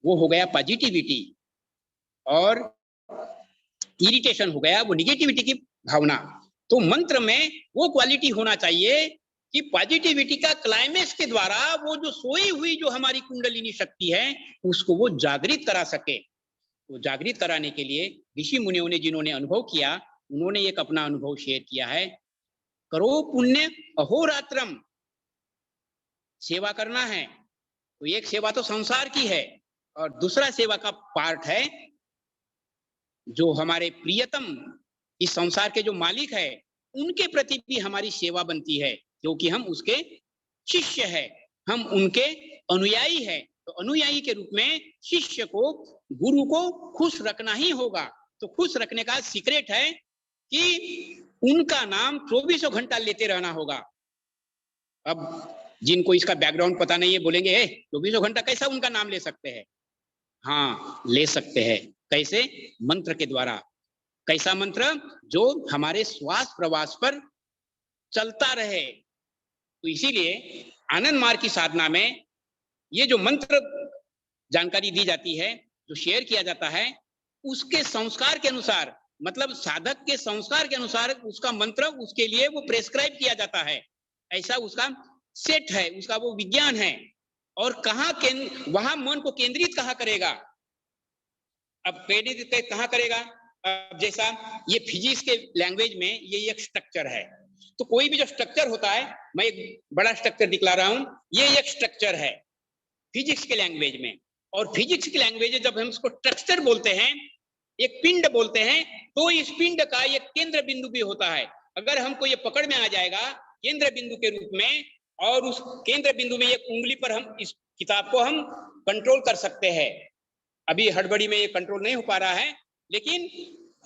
वो हो गया पॉजिटिविटी, और इरिटेशन हो गया वो निगेटिविटी की भावना। तो मंत्र में वो क्वालिटी होना चाहिए कि पॉजिटिविटी का क्लाइमेक्स के द्वारा वो जो सोई हुई जो हमारी कुंडलिनी शक्ति है उसको वो जागृत करा सके। तो जागृत कराने के लिए ऋषि मुनियों ने जिन्होंने अनुभव किया, उन्होंने एक अपना अनुभव शेयर किया है। करो पुण्य अहोरात्रम, सेवा करना है तो एक सेवा तो संसार की है और दूसरा सेवा का पार्ट है जो हमारे प्रियतम इस संसार के जो मालिक है उनके प्रति भी हमारी सेवा बनती है, क्योंकि हम उसके शिष्य हैं, हम उनके अनुयायी हैं। तो अनुयायी के रूप में शिष्य को, गुरु को खुश रखना ही होगा। तो खुश रखने का सीक्रेट है कि उनका नाम 24 घंटा लेते रहना होगा। अब जिनको इसका बैकग्राउंड पता नहीं है बोलेंगे 24 घंटा कैसा उनका नाम ले सकते हैं? हाँ, ले सकते हैं। कैसे? मंत्र के द्वारा। कैसा मंत्र? जो हमारे श्वास प्रवास पर चलता रहे। तो इसीलिए आनंद मार्ग की साधना में ये जो मंत्र जानकारी दी जाती है, जो शेयर किया जाता है, उसके संस्कार के अनुसार, मतलब साधक के संस्कार के अनुसार उसका मंत्र उसके लिए वो प्रेस्क्राइब किया जाता है। ऐसा उसका सेट है, उसका वो विज्ञान है। और कहाँ वहां मन को केंद्रित कहाँ करेगा? अब केंद्रित कहाँ करेगा? अब जैसा ये फिजिक्स के लैंग्वेज में ये एक स्ट्रक्चर है, तो कोई भी जो स्ट्रक्चर होता है, मैं एक बड़ा स्ट्रक्चर दिखला रहा हूं, ये एक स्ट्रक्चर है फिजिक्स के लैंग्वेज में। और फिजिक्स की लैंग्वेज में जब हम इसको स्ट्रक्चर बोलते हैं, एक पिंड बोलते हैं, तो इस पिंड का एक केंद्र बिंदु भी होता है। अगर हमको ये पकड़ में आ जाएगा केंद्र बिंदु के रूप में, और उस केंद्र बिंदु में एक उंगली पर हम इस किताब को हम कंट्रोल कर सकते हैं। अभी हड़बड़ी में ये कंट्रोल नहीं हो पा रहा है, लेकिन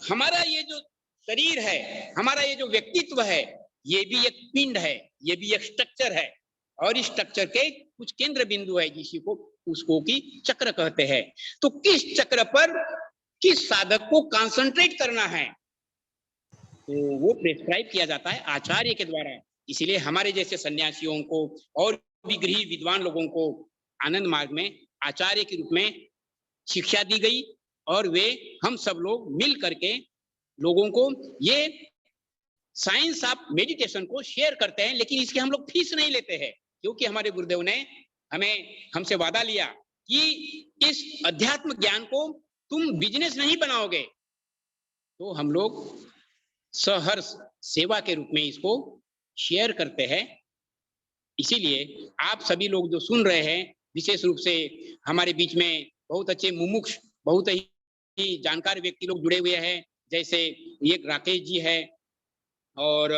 हमारा ये जो शरीर है, हमारा ये जो व्यक्तित्व है, ये भी एक पिंड है, ये भी एक स्ट्रक्चर है, और इस स्ट्रक्चर के कुछ केंद्र बिंदु है जिसको उसको की चक्र कहते हैं। तो किस चक्र पर किस साधक को कंसंट्रेट करना है, तो वो प्रेस्क्राइब किया जाता है आचार्य के द्वारा। इसीलिए हमारे जैसे सन्यासियों को और भी गृही विद्वान लोगों को आनंद मार्ग में आचार्य के रूप में शिक्षा दी गई, और वे हम सब लोग मिल करके लोगों को ये साइंस ऑफ मेडिटेशन को शेयर करते हैं। लेकिन इसकी हम लोग फीस नहीं लेते हैं, क्योंकि हमारे गुरुदेव ने हमसे वादा लिया कि इस अध्यात्म ज्ञान को तुम बिजनेस नहीं बनाओगे, तो हम लोग सहर्ष सेवा के रूप में इसको शेयर करते हैं। इसीलिए आप सभी लोग जो सुन रहे हैं, विशेष रूप से हमारे बीच में बहुत अच्छे मुमुक्ष, बहुत ही जानकार व्यक्ति लोग जुड़े हुए हैं, जैसे एक राकेश जी है और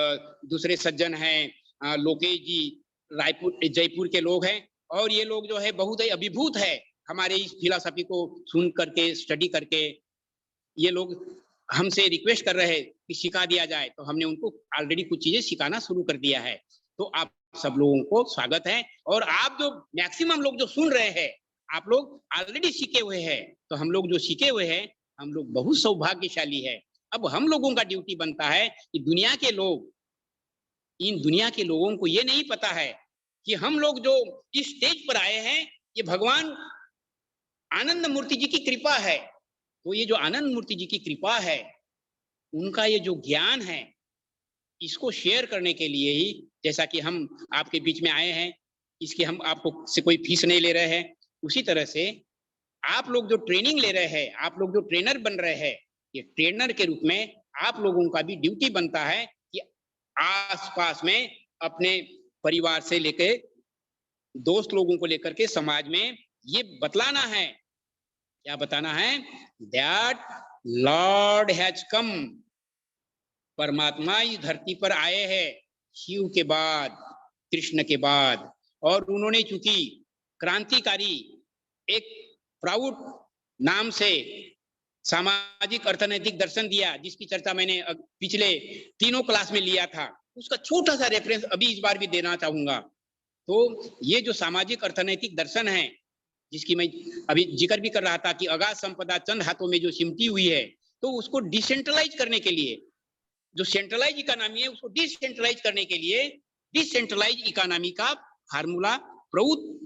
दूसरे सज्जन हैं लोकेश जी, रायपुर जयपुर के लोग हैं, और ये लोग जो है बहुत ही अभिभूत है हमारे इस फिलॉसफी को सुन करके, स्टडी करके। ये लोग हमसे रिक्वेस्ट कर रहे हैं कि सिखा दिया जाए, तो हमने उनको ऑलरेडी कुछ चीजें सिखाना शुरू कर दिया है। तो आप सब लोगों को स्वागत है, और आप जो मैक्सिमम लोग जो सुन रहे हैं, आप लोग ऑलरेडी सीखे हुए हैं, तो हम लोग जो सीखे हुए हैं, हम लोग बहुत सौभाग्यशाली है। अब हम लोगों का ड्यूटी बनता है कि दुनिया के लोग, इन दुनिया के लोगों को ये नहीं पता है कि हम लोग जो इस स्टेज पर आए हैं, ये भगवान आनंद मूर्ति जी की कृपा है। तो ये जो आनंद मूर्ति जी की कृपा है, उनका ये जो ज्ञान है, इसको शेयर करने के लिए ही, जैसा कि हम आपके बीच में आए हैं, इसकी हम आपको से कोई फीस नहीं ले रहे हैं, उसी तरह से आप लोग जो ट्रेनिंग ले रहे हैं, आप लोग जो ट्रेनर बन रहे हैं, ये ट्रेनर के रूप में आप लोगों का भी ड्यूटी बनता है कि आसपास में अपने परिवार से लेकर दोस्त लोगों को लेकर के समाज में ये बतलाना है। क्या बताना है? दैट लॉर्ड हैज कम, परमात्मा इस धरती पर आए हैं शिव के बाद, कृष्ण के बाद, और उन्होंने चूंकि क्रांतिकारी एक प्राउड नाम से सामाजिक अर्थनैतिक दर्शन दिया, जिसकी चर्चा मैंने पिछले तीनों क्लास में लिया था, उसका छोटा सा रेफरेंस अभी इस बार भी देना चाहूंगा। तो ये जो सामाजिक अर्थनैतिक दर्शन है, जिसकी मैं अभी जिक्र भी कर रहा था कि अगाध संपदा चंद हाथों में जो सिमटी हुई है, तो उसको डिसेंट्रलाइज करने के लिए, जो सेंट्रलाइज इकोनॉमी है उसको डिसेंट्रलाइज करने के लिए डिसेंट्रलाइज इकोनॉमी का फार्मूला प्रउत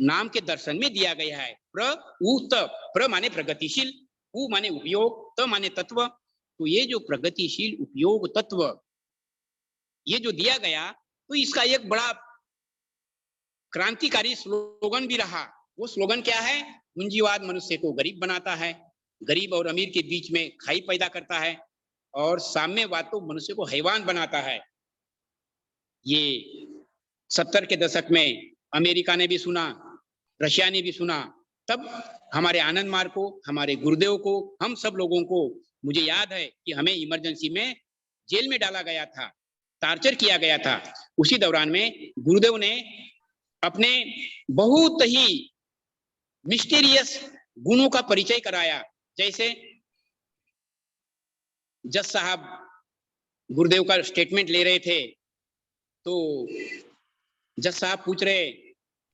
नाम के दर्शन में दिया गया है। प्र माने प्रगतिशील, उ माने उपयोग, त माने तत्व। तो ये जो प्रगतिशील उपयोग तत्व ये जो दिया गया, तो इसका एक बड़ा क्रांतिकारी स्लोगन भी रहा। वो स्लोगन क्या है? पूंजीवाद मनुष्य को गरीब बनाता है, गरीब और अमीर के बीच में खाई पैदा करता है, और साम्यवाद तो मनुष्य को हैवान बनाता है। ये 70 के दशक में अमेरिका ने भी सुना, रशिया ने भी सुना। तब हमारे आनंद मार्ग को, हमारे गुरुदेव को, हम सब लोगों को, मुझे याद है कि हमें इमरजेंसी में जेल में डाला गया था, टार्चर किया गया था। उसी दौरान में गुरुदेव ने अपने बहुत ही मिस्टीरियस गुणों का परिचय कराया। जैसे जज साहब गुरुदेव का स्टेटमेंट ले रहे थे, तो जज साहब पूछ रहे,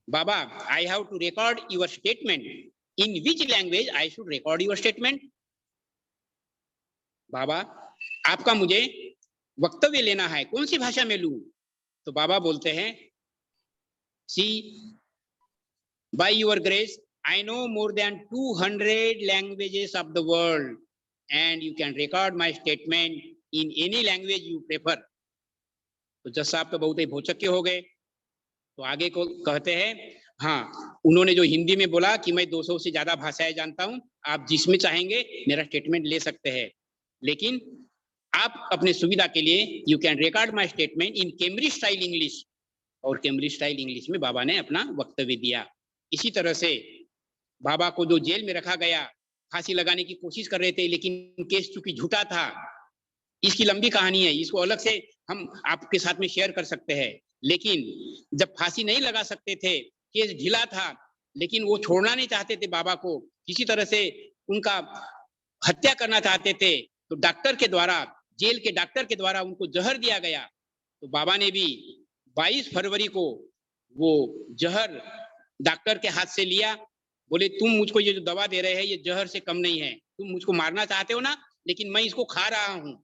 baba I have to record your statement, in which language I should record your statement? बाबा आपका मुझे वक्तव्य लेना है, कौन सी भाषा में लूं? तो बाबा बोलते हैं, see by your grace I know more than 200 languages of the world and you can record my statement in any language you prefer। तो जज साहब तो बहुत ही भौचक्के हो गए। तो आगे को कहते हैं, हाँ उन्होंने जो हिंदी में बोला कि मैं 200 से ज्यादा भाषाएं जानता हूं, आप जिसमें चाहेंगे मेरा स्टेटमेंट ले सकते हैं, लेकिन आप अपने सुविधा के लिए you can record my statement in Cambridge style English. और कैम्ब्रिज स्टाइल इंग्लिश में बाबा ने अपना वक्तव्य दिया। इसी तरह से बाबा को जो जेल में रखा गया, फांसी लगाने की कोशिश कर रहे थे, लेकिन केस चूंकि झूठा था, इसकी लंबी कहानी है, इसको अलग से हम आपके साथ में शेयर कर सकते हैं। लेकिन जब फांसी नहीं लगा सकते थे, केस ढीला था, लेकिन वो छोड़ना नहीं चाहते थे बाबा को, किसी तरह से उनका हत्या करना चाहते थे। तो डॉक्टर के द्वारा, जेल के डॉक्टर के द्वारा उनको जहर दिया गया। तो बाबा ने भी 22 फरवरी को वो जहर डॉक्टर के हाथ से लिया। बोले तुम मुझको ये जो दवा दे रहे हैं ये जहर से कम नहीं है, तुम मुझको मारना चाहते हो ना, लेकिन मैं इसको खा रहा हूं।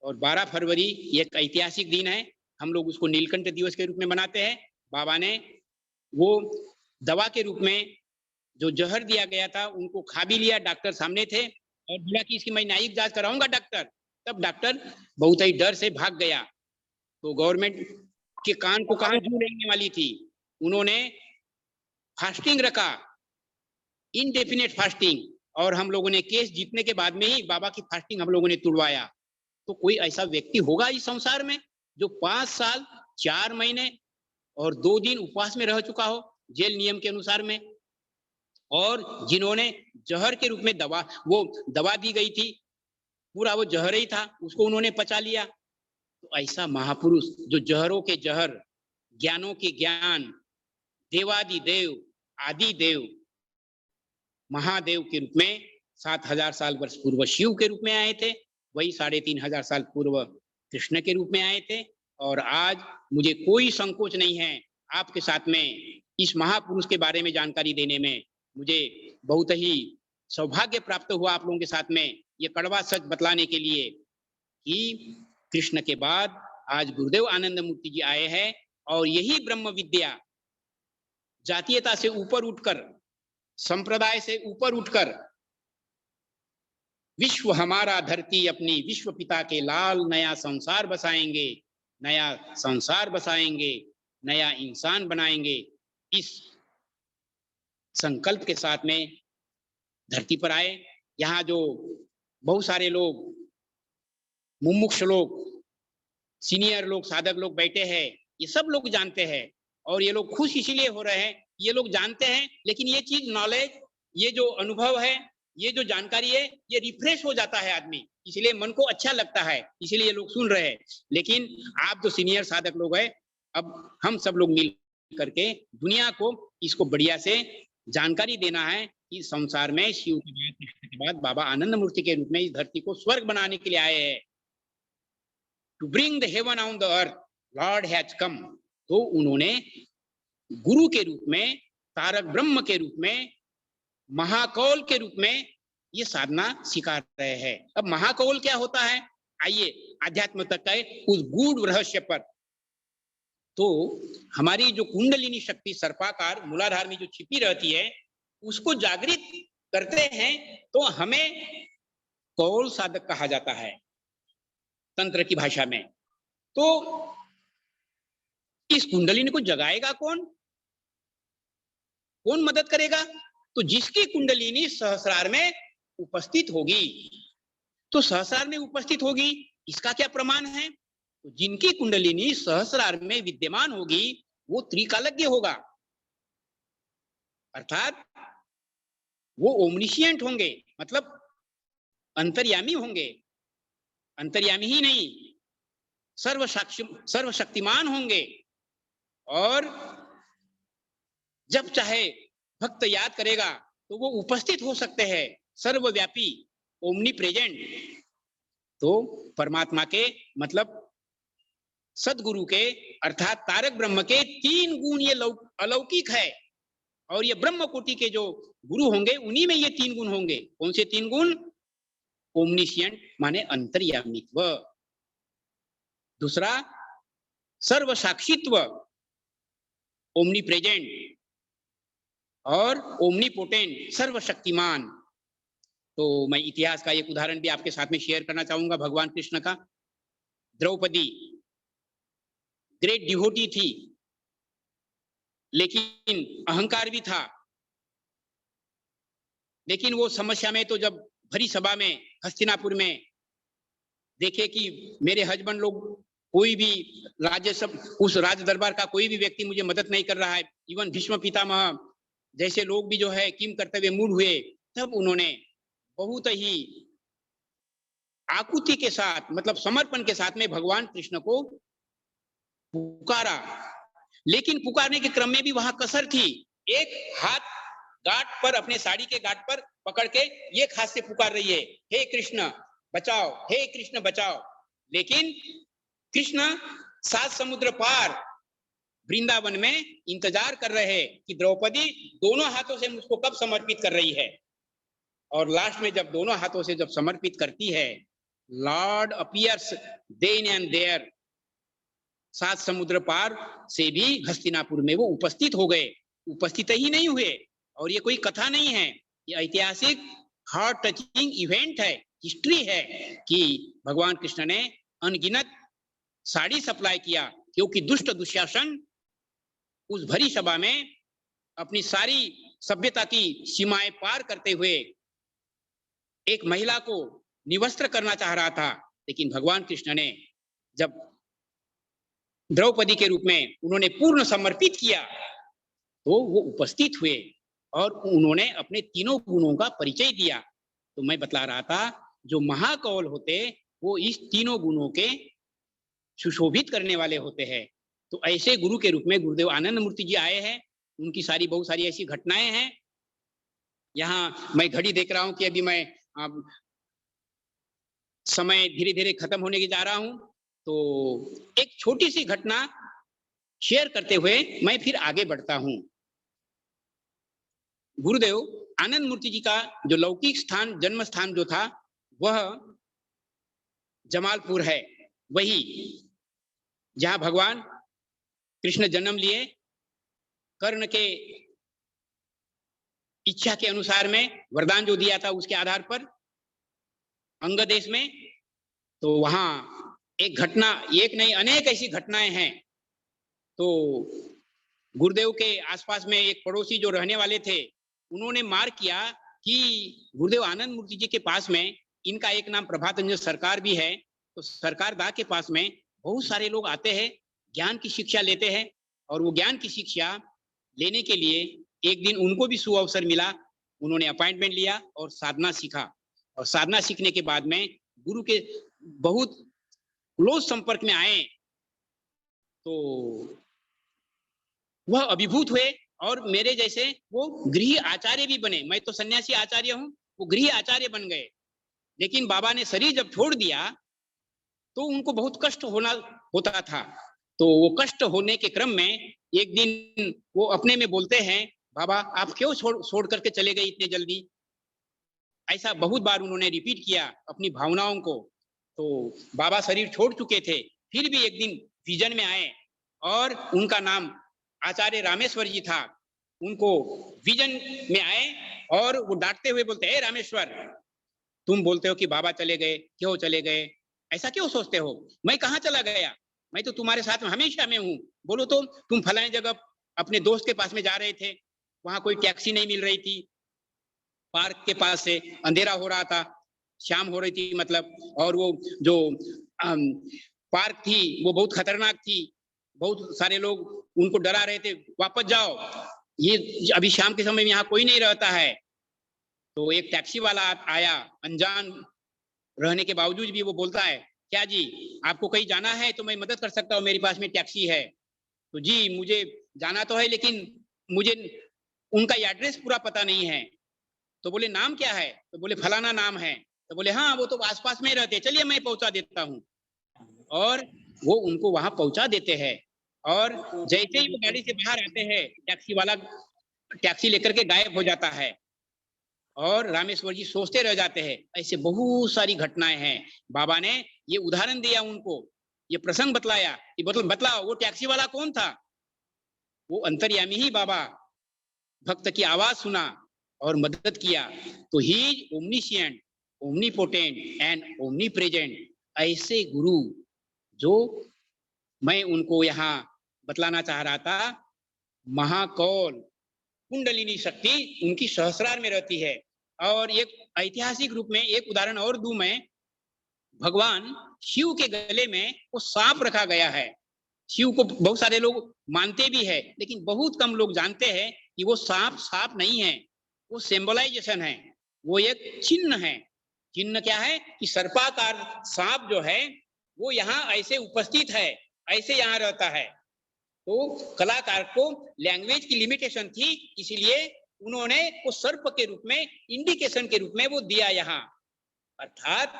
और 12 फरवरी एक ऐतिहासिक दिन है, हम लोग उसको नीलकंठ दिवस के रूप में मनाते हैं। बाबा ने वो दवा के रूप में जो जहर दिया गया था उनको खा भी लिया, डॉक्टर सामने थे, और बोला कि इसकी मैं न्यायिक जांच कराऊंगा डॉक्टर। तब डॉक्टर बहुत ही डर से भाग गया। तो गवर्नमेंट के कान को कहां जू लेने वाली थी, उन्होंने फास्टिंग रखा, इनडेफिनेट फास्टिंग, और हम लोगों ने केस जीतने के बाद में ही बाबा की फास्टिंग हम लोगों ने तुड़वाया। तो कोई ऐसा व्यक्ति होगा इस संसार में जो 5 साल 4 महीने और 2 दिन उपवास में रह चुका हो जेल नियम के अनुसार में, और जिन्होंने जहर के रूप में दवा दी गई थी, पूरा वो जहर ही था, उसको उन्होंने पचा लिया। तो ऐसा महापुरुष जो जहरों के जहर, ज्ञानों के ज्ञान, देवादि देव, आदि देव, महादेव के रूप में 7000 साल वर्ष पूर्व शिव के रूप में आए थे, वही 3500 साल पूर्व कृष्ण के रूप में आए थे। और आज मुझे कोई संकोच नहीं है आपके साथ में इस महापुरुष के बारे में जानकारी देने में। मुझे बहुत ही सौभाग्य प्राप्त हुआ आप लोगों के साथ में ये कड़वा सच बतलाने के लिए कि कृष्ण के बाद आज गुरुदेव आनंद मूर्ति जी आए हैं, और यही ब्रह्म विद्या जातीयता से ऊपर उठकर, संप्रदाय से ऊपर उठकर, विश्व हमारा धरती अपनी, विश्व पिता के लाल, नया संसार बसाएंगे, नया संसार बसाएंगे, नया इंसान बनाएंगे, इस संकल्प के साथ में धरती पर आए। यहाँ जो बहुत सारे लोग, मुमुक्ष लोग, सीनियर लोग, साधक लोग बैठे हैं, ये सब लोग जानते हैं, और ये लोग खुश इसीलिए हो रहे हैं, ये लोग जानते हैं, लेकिन ये चीज, नॉलेज, ये जो अनुभव है, ये जो जानकारी है, ये रिफ्रेश हो जाता है आदमी, इसलिए मन को अच्छा लगता है, इसलिए ये लोग सुन रहे हैं। लेकिन आप जो सीनियर साधक लोग हैं, अब हम सब लोग मिल करके दुनिया को इसको बढ़िया से जानकारी देना है कि संसार में शिव के बाद, कृष्ण के बाद बाबा आनंद मूर्ति के रूप में इस धरती को स्वर्ग बनाने के लिए आए हैं। To bring the heaven on the earth lord has come. तो उन्होंने गुरु के रूप में, तारक ब्रह्म के रूप में, महाकौल के रूप में ये साधना सिखा रहे हैं। अब महाकौल क्या होता है, आइए आध्यात्म तक का उस गूढ़ रहस्य पर। तो हमारी जो कुंडलिनी शक्ति सर्पाकार मूलाधार में जो छिपी रहती है, उसको जागृत करते हैं तो हमें कौल साधक कहा जाता है तंत्र की भाषा में। तो इस कुंडलिनी को जगाएगा कौन, कौन मदद करेगा? तो जिसकी कुंडलिनी सहस्रार में उपस्थित होगी। तो सहस्रार में उपस्थित होगी, इसका क्या प्रमाण है? तो जिनकी कुंडलिनी सहस्रार में विद्यमान होगी वो त्रिकालज्ञ होगा, अर्थात वो ओमनिशिएंट होंगे, मतलब अंतर्यामी होंगे। अंतर्यामी ही नहीं, सर्वशक्तिमान होंगे। और जब चाहे भक्त याद करेगा तो वो उपस्थित हो सकते हैं, सर्वव्यापी, ओमनी प्रेजेंट। तो परमात्मा के मतलब सदगुरु के अर्थात तारक ब्रह्म के 3 गुण ये अलौकिक है, और ये ब्रह्म कोटि के जो गुरु होंगे उन्हीं में ये 3 गुण होंगे। कौन से 3 गुण? ओमनिशिएंट माने अंतर्यामित्व, दूसरा सर्वसाक्षित्व, ओमनी प्रेजेंट, और ओमनीपोटेंट, सर्वशक्तिमान। तो मैं इतिहास का एक उदाहरण भी आपके साथ में शेयर करना चाहूंगा भगवान कृष्ण का। द्रौपदी ग्रेट डिवोटी थी, लेकिन अहंकार भी था। लेकिन वो समस्या में, तो जब भरी सभा में हस्तिनापुर में देखे कि मेरे हस्बैंड लोग, कोई भी उस राज दरबार का कोई भी व्यक्ति मुझे मदद नहीं कर रहा है, इवन भीष्म पितामह जैसे लोग भी जो है किम करते हुए मूड हुए, तब उन्होंने बहुत ही आकुति के साथ, मतलब समर्पण के साथ में भगवान कृष्ण को पुकारा। लेकिन पुकारने के क्रम में भी वहां कसर थी, एक हाथ गांठ पर, अपने साड़ी के गांठ पर पकड़ के एक हाथ से पुकार रही है, हे कृष्ण बचाओ, हे कृष्ण बचाओ। लेकिन कृष्ण 7 समुद्र पार वृंदावन में इंतजार कर रहे हैं कि द्रौपदी दोनों हाथों से मुझको कब समर्पित कर रही है। और लास्ट में जब दोनों हाथों से जब समर्पित करती है, lord appears then and there. 7 समुद्र पार से भी हस्तिनापुर में वो उपस्थित हो गए। उपस्थित ही नहीं हुए, और ये कोई कथा नहीं है, ये ऐतिहासिक हार्ट टचिंग इवेंट है, हिस्ट्री है कि भगवान कृष्ण ने अनगिनत साड़ी सप्लाई किया, क्योंकि दुष्ट दुशासन उस भरी सभा में अपनी सारी सभ्यता की सीमाएं पार करते हुए एक महिला को निवस्त्र करना चाह रहा था। लेकिन भगवान कृष्ण ने जब द्रौपदी के रूप में उन्होंने पूर्ण समर्पित किया, तो वो उपस्थित हुए और उन्होंने अपने तीनों गुणों का परिचय दिया। तो मैं बतला रहा था, जो महाकौल होते वो इस तीनों गुणों के सुशोभित करने वाले होते हैं। तो ऐसे गुरु के रूप में गुरुदेव आनंद मूर्ति जी आए हैं। उनकी सारी बहुत सारी ऐसी घटनाएं हैं। यहाँ मैं घड़ी देख रहा हूं कि अभी मैं समय धीरे धीरे खत्म होने के जा रहा हूं, तो एक छोटी सी घटना शेयर करते हुए मैं फिर आगे बढ़ता हूं। गुरुदेव आनंद मूर्ति जी का जो लौकिक स्थान, जन्म स्थान जो था, वह जमालपुर है, वही जहां भगवान कृष्ण जन्म लिए। कर्ण के इच्छा के अनुसार में वरदान जो दिया था उसके आधार पर अंग देश में, तो वहां एक घटना, एक नहीं अनेक ऐसी घटनाएं हैं। तो गुरुदेव के आसपास में एक पड़ोसी जो रहने वाले थे, उन्होंने मार्क किया कि गुरुदेव आनंद मूर्ति जी के पास में, इनका एक नाम प्रभात रंजन सरकार भी है, तो सरकार दा के पास में बहुत सारे लोग आते हैं, ज्ञान की शिक्षा लेते हैं। और वो ज्ञान की शिक्षा लेने के लिए एक दिन उनको भी सुअवसर मिला, उन्होंने अपॉइंटमेंट लिया और साधना सीखा। और साधना सीखने के बाद में गुरु के बहुत क्लोज संपर्क में आए, तो वह अभिभूत हुए और मेरे जैसे वो गृह आचार्य भी बने। मैं तो सन्यासी आचार्य हूं, वो गृह आचार्य बन गए। लेकिन बाबा ने शरीर जब छोड़ दिया तो उनको बहुत कष्ट होता था। तो वो कष्ट होने के क्रम में एक दिन वो अपने में बोलते हैं, बाबा आप क्यों छोड़ करके चले गए इतने जल्दी। ऐसा बहुत बार उन्होंने रिपीट किया अपनी भावनाओं को। तो बाबा शरीर छोड़ चुके थे, फिर भी एक दिन विजन में आए और उनका नाम आचार्य रामेश्वर जी था। उनको विजन में आए और वो डांटते हुए बोलते, हे रामेश्वर, तुम बोलते हो कि बाबा चले गए, क्यों चले गए, ऐसा क्यों सोचते हो, मैं कहाँ चला गया, मैं तो तुम्हारे साथ में हमेशा में हूँ। बोलो तो तुम फलाने जगह अपने दोस्त के पास में जा रहे थे, वहां कोई टैक्सी नहीं मिल रही थी, पार्क के पास से अंधेरा हो रहा था, शाम हो रही थी मतलब, और वो जो पार्क थी वो बहुत खतरनाक थी, बहुत सारे लोग उनको डरा रहे थे, वापस जाओ, ये अभी शाम के समय में यहाँ कोई नहीं रहता है। तो एक टैक्सी वाला आया, अनजान रहने के बावजूद भी वो बोलता है, क्या जी आपको कहीं जाना है तो मैं मदद कर सकता हूँ, मेरे पास में टैक्सी है। तो जी मुझे जाना तो है, लेकिन मुझे उनका एड्रेस पूरा पता नहीं है। तो बोले नाम क्या है, तो बोले फलाना नाम है। तो बोले हाँ वो तो आसपास में रहते, चलिए मैं पहुंचा देता हूँ। और वो उनको वहां पहुंचा देते हैं। और जैसे ही वो गाड़ी से बाहर आते हैं, टैक्सी वाला टैक्सी लेकर के गायब हो जाता है और रामेश्वर जी सोचते रह जाते हैं। ऐसे बहुत सारी घटनाएं हैं। बाबा ने ये उदाहरण दिया, उनको ये प्रसंग बतलाया कि बतलाओ वो टैक्सी वाला कौन था। वो अंतर्यामी ही बाबा, भक्त की आवाज सुना और मदद किया। तो he is omniscient, omnipotent and omnipresent. ऐसे गुरु जो मैं उनको यहाँ बतलाना चाह रहा था, महाकौल कुंडलिनी शक्ति उनकी सहस्रार में रहती है। और एक ऐतिहासिक रूप में एक उदाहरण और दूं मैं, भगवान शिव के गले में वो सांप रखा गया है। शिव को बहुत सारे लोग मानते भी है, लेकिन बहुत कम लोग जानते हैं कि वो सांप नहीं है, वो सिंबलाइजेशन है, वो एक चिन्ह है। चिन्ह क्या है कि सर्पाकार सांप जो है वो यहाँ ऐसे उपस्थित है, ऐसे यहाँ रहता है। तो कलाकार को लैंग्वेज की लिमिटेशन थी, इसीलिए उन्होंने वो सर्प के रूप में, इंडिकेशन के रूप में वो दिया यहाँ। अर्थात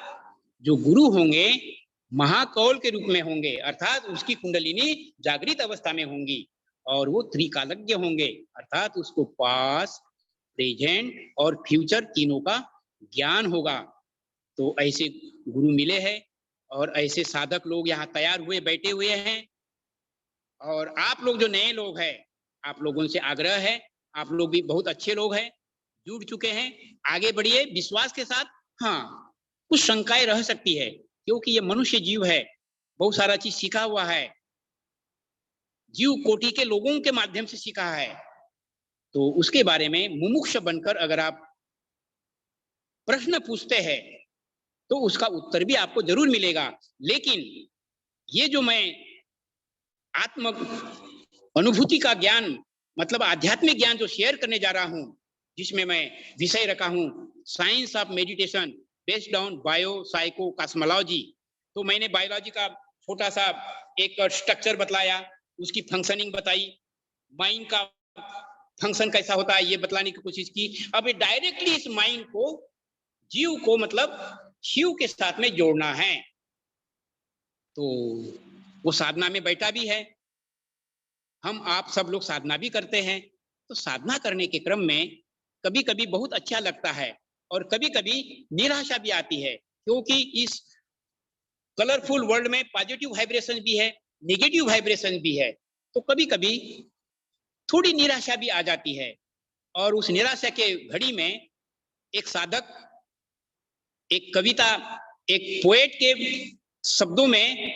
जो गुरु होंगे महाकौल के रूप में होंगे, अर्थात उसकी कुंडलिनी जागृत अवस्था में होंगी और वो त्रिकालज्ञ होंगे, अर्थात उसको पास, प्रेजेंट और फ्यूचर तीनों का ज्ञान होगा। तो ऐसे गुरु मिले हैं और ऐसे साधक लोग यहाँ तैयार हुए बैठे हुए हैं। और आप लोग जो नए लोग हैं, आप लोगों से आग्रह है, आप लोग भी बहुत अच्छे लोग हैं, जुड़ चुके हैं, आगे बढ़िए विश्वास के साथ। हाँ, कुछ शंकाएं रह सकती है क्योंकि ये मनुष्य जीव है, बहुत सारा चीज सीखा हुआ है, जीव कोटि के लोगों के माध्यम से सीखा है, तो उसके बारे में मुमुक्ष बनकर अगर आप प्रश्न पूछते हैं तो उसका उत्तर भी आपको जरूर मिलेगा। लेकिन ये जो मैं आत्म अनुभूति का ज्ञान, मतलब आध्यात्मिक ज्ञान जो शेयर करने जा रहा हूं, जिसमें मैं विषय रखा हूं science of meditation based on bio psycho cosmology, तो मैंने बायोलॉजी का छोटा सा एक स्ट्रक्चर बतलाया, उसकी फंक्शनिंग बताई, माइंड का फंक्शन कैसा होता है ये बतलाने की कोशिश की। अब डायरेक्टली इस माइंड को, जीव को मतलब शिव के साथ में जोड़ना है, तो वो साधना में बैठा भी है, हम आप सब लोग साधना भी करते हैं। तो साधना करने के क्रम में कभी कभी बहुत अच्छा लगता है और कभी कभी निराशा भी आती है, क्योंकि इस कलरफुल वर्ल्ड में पॉजिटिव वाइब्रेशन भी है, नेगेटिव वाइब्रेशन भी है, तो कभी कभी थोड़ी निराशा भी आ जाती है। और उस निराशा के घड़ी में एक साधक, एक कविता, एक पोएट के शब्दों में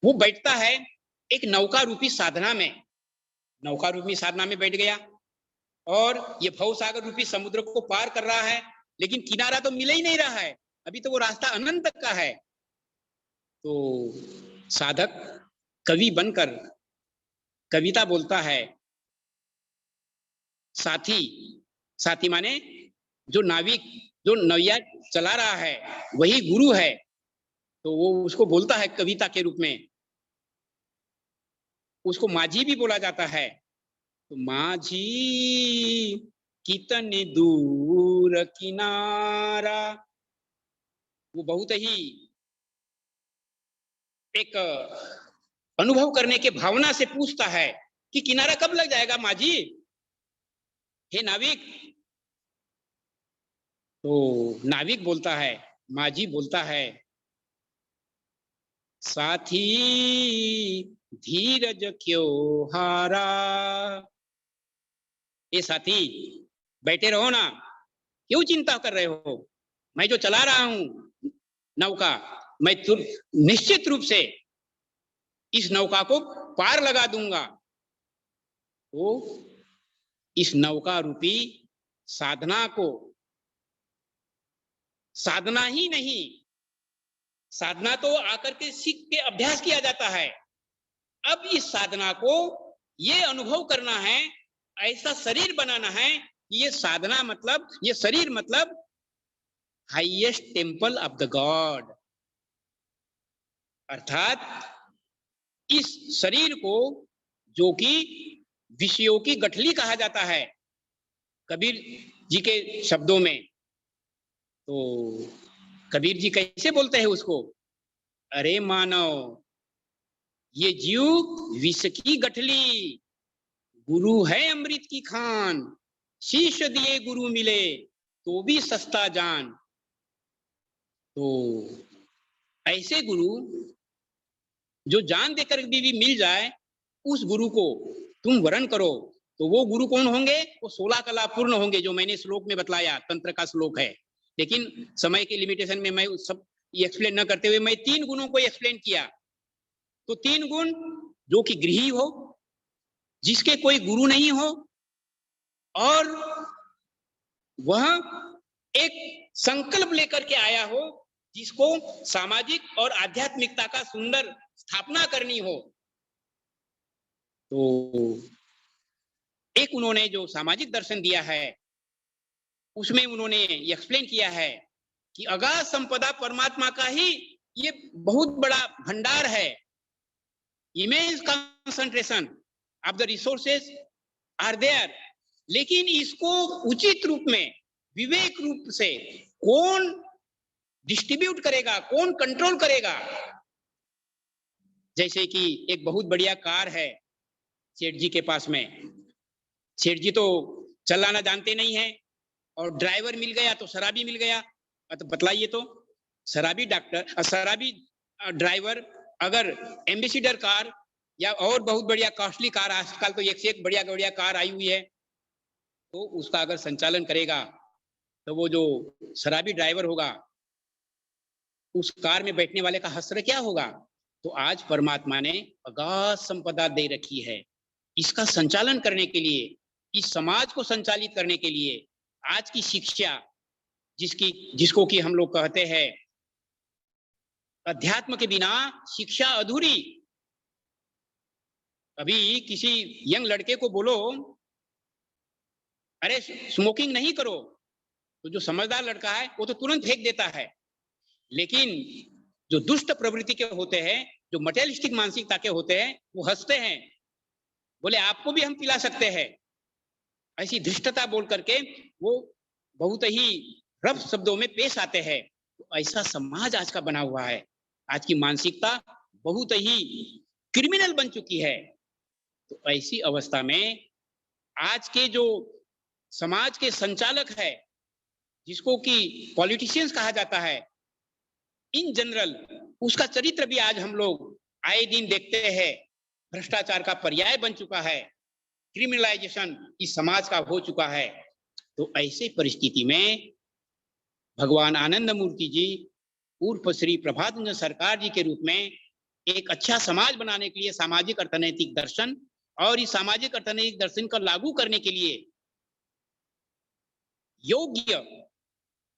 वो बैठता है एक नौका रूपी साधना में, नौका रूपी साधना में बैठ गया और ये भवसागर रूपी समुद्र को पार कर रहा है, लेकिन किनारा तो मिल ही नहीं रहा है, अभी तो वो रास्ता अनंत तक का है। तो साधक कवि बनकर कविता बोलता है, साथी, साथी माने जो नाविक, जो नौया चला रहा है वही गुरु है, तो वो उसको बोलता है कविता के रूप में। उसको माझी भी बोला जाता है, तो माझी कितने दूर किनारा, वो बहुत ही एक अनुभव करने के भावना से पूछता है कि किनारा कब लग जाएगा माझी, हे नाविक। तो नाविक बोलता है, माझी बोलता है, साथी धीरज क्यों हारा, ये साथी बैठे रहो ना, क्यों चिंता कर रहे हो, मैं जो चला रहा हूं नौका, मैं निश्चित रूप से इस नौका को पार लगा दूंगा। तो इस नौका रूपी साधना को, साधना ही नहीं, साधना तो आकर के सीख के अभ्यास किया जाता है, अब इस साधना को ये अनुभव करना है, ऐसा शरीर बनाना है, ये साधना मतलब, ये शरीर मतलब highest temple of the God, अर्थात इस शरीर को जो कि विषयों की गठली कहा जाता है कबीर जी के शब्दों में। तो कबीर जी कैसे बोलते हैं उसको, अरे मानव ये जीव विष की गठली, गुरु है अमृत की खान, शीश दिए गुरु मिले तो भी सस्ता जान। तो ऐसे गुरु जो जान देकर भी मिल जाए, उस गुरु को तुम वरण करो, तो वो गुरु कौन होंगे, वो 16 कला पूर्ण होंगे, जो मैंने श्लोक में बतलाया, तंत्र का श्लोक है। लेकिन समय के लिमिटेशन में मैं सब एक्सप्लेन न करते हुए मैं 3 गुणों को एक्सप्लेन किया। तो 3 गुण जो कि गृही हो, जिसके कोई गुरु नहीं हो, और वह एक संकल्प लेकर के आया हो जिसको सामाजिक और आध्यात्मिकता का सुंदर स्थापना करनी हो। तो एक उन्होंने जो सामाजिक दर्शन दिया है उसमें उन्होंने एक्सप्लेन किया है कि अगाध संपदा परमात्मा का ही ये बहुत बड़ा भंडार है, image concentration of the resources are there, लेकिन इसको उचित रूप में, विवेक रूप से कौन डिस्ट्रीब्यूट करेगा, कौन कंट्रोल करेगा। जैसे कि एक बहुत बढ़िया कार है सेठ जी के पास में, सेठ जी तो चलाना जानते नहीं है और ड्राइवर मिल गया तो शराबी मिल गया। तो बतलाइए तो, शराबी ड्राइवर अगर एम्बेसिडर कार या और बहुत बढ़िया कॉस्टली कार, आजकल तो एक से एक बढ़िया बढ़िया कार आई हुई है, तो उसका अगर संचालन करेगा तो वो जो शराबी ड्राइवर होगा उस कार में बैठने वाले का हश्र क्या होगा। तो आज परमात्मा ने अगाध संपदा दे रखी है, इसका संचालन करने के लिए, इस समाज को संचालित करने के लिए आज की शिक्षा, जिसको कि हम लोग कहते हैं अध्यात्म के बिना शिक्षा अधूरी। अभी किसी यंग लड़के को बोलो अरे स्मोकिंग नहीं करो, तो जो समझदार लड़का है वो तो तुरंत फेंक देता है, लेकिन जो दुष्ट प्रवृत्ति के होते हैं, जो मटेरियलिस्टिक मानसिकता के होते हैं, वो हंसते हैं, बोले आपको भी हम पिला सकते हैं। ऐसी धृष्टता बोल करके वो बहुत ही रफ शब्दों में पेश आते हैं। तो ऐसा समाज आज का बना हुआ है, आज की मानसिकता बहुत ही क्रिमिनल बन चुकी है। तो ऐसी अवस्था में आज के जो समाज के संचालक है, जिसको कि पॉलिटिशियंस कहा जाता है इन जनरल, उसका चरित्र भी आज हम लोग आए दिन देखते हैं भ्रष्टाचार का पर्याय बन चुका है, क्रिमिनलाइजेशन इस समाज का हो चुका है। तो ऐसे परिस्थिति में भगवान आनंद मूर्ति जी पूर्व श्री प्रभात सरकार जी के रूप में एक अच्छा समाज बनाने के लिए सामाजिक अर्थनैतिक दर्शन और इस सामाजिक अर्थनैतिक दर्शन को लागू करने के लिए योग्य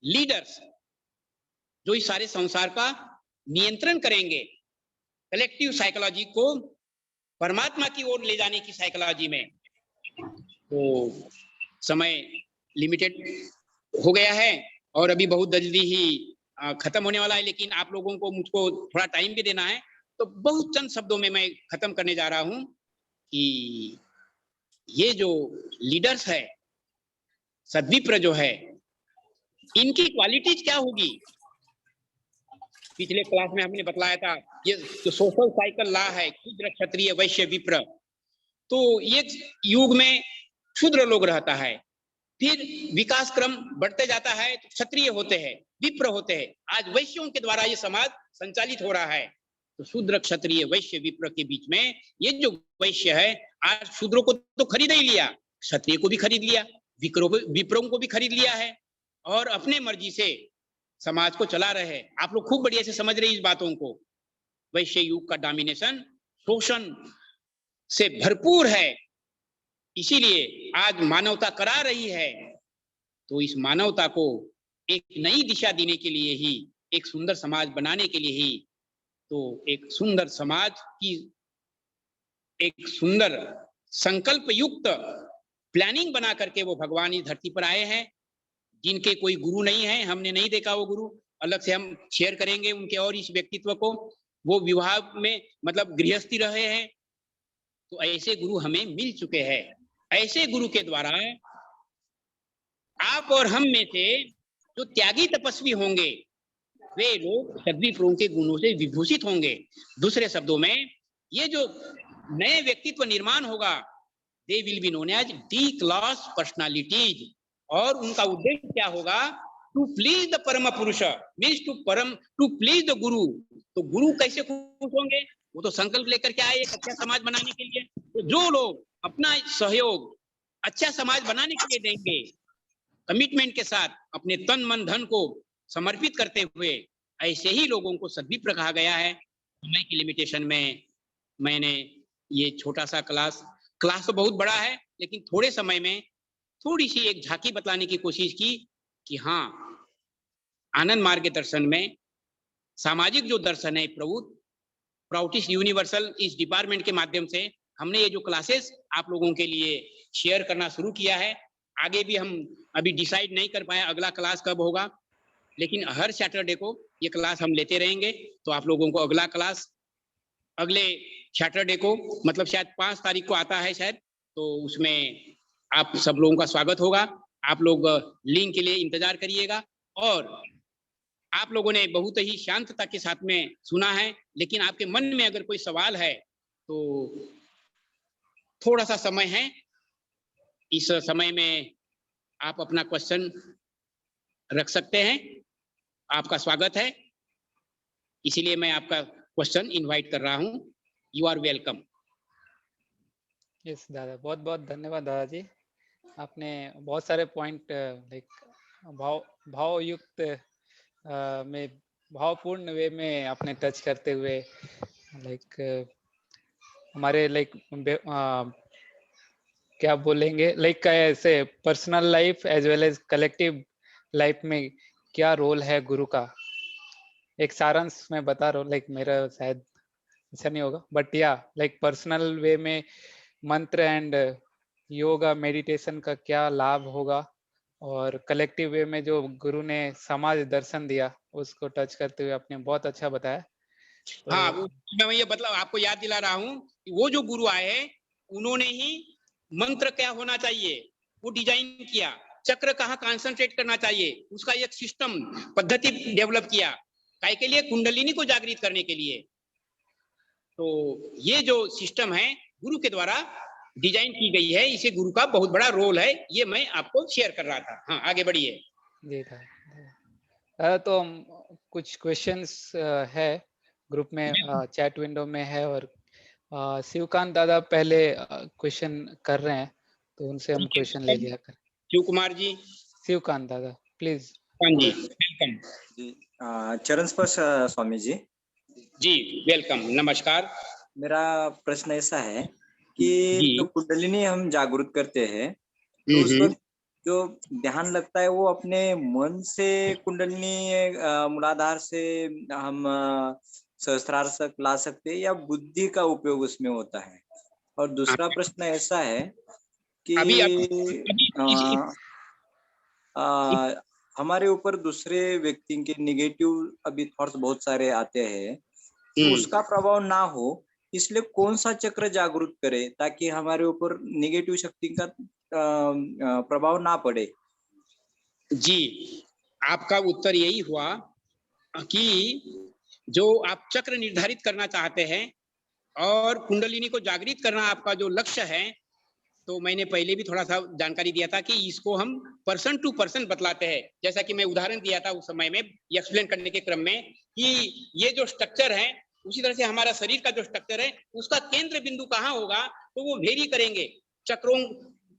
लीडर्स जो इस सारे संसार का नियंत्रण करेंगे, कलेक्टिव साइकोलॉजी को परमात्मा की ओर ले जाने की साइकोलॉजी में। तो समय लिमिटेड हो गया है और अभी बहुत जल्दी ही खत्म होने वाला है, लेकिन आप लोगों को मुझको थोड़ा टाइम भी देना है, तो बहुत चंद शब्दों में मैं खत्म करने जा रहा हूं कि ये जो लीडर्स है, सद्विप्र जो है, इनकी क्वालिटीज क्या होगी। पिछले क्लास में हमने बतलाया था ये जो सोशल साइकिल लॉ है, शूद्र क्षत्रिय वैश्य विप्र, तो ये युग में शूद्र लोग रहता है, फिर विकास क्रम बढ़ते जाता है तो क्षत्रिय होते हैं, विप्र होते हैं। आज वैश्यों के द्वारा ये समाज संचालित हो रहा है। तो शूद्र क्षत्रिय वैश्य विप्र के बीच में ये जो वैश्य है आज शूद्रों को तो खरीद ही लिया, क्षत्रिय को भी खरीद लिया, विप्रों को भी खरीद लिया है और अपने मर्जी से समाज को चला रहे हैं। आप लोग खूब बढ़िया से समझ रहे हैं इस बातों को। वैश्य युग का डोमिनेशन शोषण से भरपूर है, इसीलिए आज मानवता करा रही है। तो इस मानवता को एक नई दिशा देने के लिए ही, एक सुंदर समाज बनाने के लिए ही, तो एक सुंदर समाज की एक सुंदर संकल्प युक्त प्लानिंग बना करके वो भगवान इस धरती पर आए हैं, जिनके कोई गुरु नहीं है, हमने नहीं देखा वो गुरु, अलग से हम शेयर करेंगे उनके और इस व्यक्तित्व को। वो विवाह में मतलब गृहस्थी रहे हैं, तो ऐसे गुरु हमें मिल चुके हैं। ऐसे गुरु के द्वारा आप और हम में से जो त्यागी तपस्वी होंगे वे लोग सद्विप्रों के गुणों से विभूषित होंगे। दूसरे शब्दों में ये जो नए व्यक्तित्व निर्माण होगा, they will be known as the class personalities, और उनका उद्देश्य क्या होगा, टू प्लीज द परम पुरुष, मीन्स टू प्लीज द गुरु। तो गुरु कैसे खुश होंगे, वो तो संकल्प लेकर के आए एक अच्छा समाज बनाने के लिए। तो जो लोग अपना सहयोग अच्छा समाज बनाने के लिए देंगे, कमिटमेंट के साथ अपने तन मन धन को समर्पित करते हुए, ऐसे ही लोगों को सद्विप्र कहा गया है। समय की लिमिटेशन में मैंने ये छोटा सा क्लास तो बहुत बड़ा है, लेकिन थोड़े समय में थोड़ी सी एक झांकी बतलाने की कोशिश की कि हाँ, आनंद मार्ग के दर्शन में सामाजिक जो दर्शन है प्राउटिस्ट यूनिवर्सल, इस डिपार्टमेंट के माध्यम से हमने ये जो क्लासेस आप लोगों के लिए शेयर करना शुरू किया है। आगे भी हम अभी डिसाइड नहीं कर पाए अगला क्लास कब होगा, लेकिन हर सैटरडे को ये क्लास हम लेते रहेंगे। तो आप लोगों को अगला क्लास अगले सैटरडे को, मतलब शायद 5 तारीख को आता है शायद, तो उसमें आप सब लोगों का स्वागत होगा। आप लोग लिंक के लिए इंतजार करिएगा। और आप लोगों ने बहुत ही शांतता के साथ में सुना है, लेकिन आपके मन में अगर कोई सवाल है तो थोड़ा सा समय है, इस समय में आप अपना क्वेश्चन रख सकते हैं। आपका स्वागत है, इसीलिए मैं आपका क्वेश्चन इनवाइट कर रहा हूं। You are welcome. यस दादा, बहुत बहुत धन्यवाद दादाजी। आपने बहुत सारे पॉइंट लाइक भावयुक्त में भावपूर्ण वे में आपने टच करते हुए लाइक हमारे लाइक क्या बोलेंगे लाइक ऐसे personal life as well as collective life में क्या रोल है गुरु का, एक सारांश मैं बता रहा हूँ। लाइक मेरा शायद अच्छा नहीं होगा, बट या लाइक पर्सनल वे में मंत्र एंड योगा मेडिटेशन का क्या लाभ होगा, और कलेक्टिव वे में जो गुरु ने समाज दर्शन दिया उसको टच करते हुए आपने बहुत अच्छा बताया। तो हाँ, मैं ये मतलब आपको याद दिला रहा हूँ कि वो जो गुरु आए हैं उन्होंने ही मंत्र क्या होना चाहिए वो डिजाइन किया, चक्र कहाँ कंसंट्रेट करना चाहिए उसका एक सिस्टम पद्धति डेवलप किया, काय के लिए? कुंडलिनी को जागृत करने के लिए। तो ये जो सिस्टम है गुरु के द्वारा डिजाइन की गई है, इसे गुरु का बहुत बड़ा रोल है, ये मैं आपको शेयर कर रहा था। हाँ, आगे बढ़िए। जी था तो कुछ क्वेश्चंस है ग्रुप में, चैट विंडो में है, और शिवकांत दादा पहले क्वेश्चन कर रहे हैं, तो उनसे हम क्वेश्चन ले लिया कर। शिव कुमार जी, शिवकांत दादा प्लीज। हाँ जी, वेलकम जी। चरण स्पर्श स्वामी जी। जी, वेलकम, नमस्कार। मेरा प्रश्न ऐसा है कि जी। जो कुंडलिनी हम जागृत करते हैं तो उस वक्त जो ध्यान लगता है वो अपने मन से कुंडलिनी मूलाधार से हम सहस्त्रार तक ला सकते हैं या बुद्धि का उपयोग उसमें होता है? और दूसरा प्रश्न ऐसा है कि हमारे ऊपर दूसरे व्यक्ति के निगेटिव अभी थॉट्स बहुत सारे आते हैं, तो उसका प्रभाव ना हो इसलिए कौन सा चक्र जागृत करे ताकि हमारे ऊपर निगेटिव शक्ति का प्रभाव ना पड़े? जी, आपका उत्तर यही हुआ कि जो आप चक्र निर्धारित करना चाहते हैं और कुंडलिनी को जागृत करना आपका जो लक्ष्य है, तो मैंने पहले भी थोड़ा सा जानकारी दिया था कि इसको हम पर्सन टू पर्सन बतलाते हैं। जैसा कि मैं उदाहरण दिया था उस समय में एक्सप्लेन करने के क्रम में कि ये जो स्ट्रक्चर है, उसी तरह से हमारा शरीर का जो स्ट्रक्चर है उसका केंद्र बिंदु कहाँ होगा तो वो वेरी करेंगे चक्रों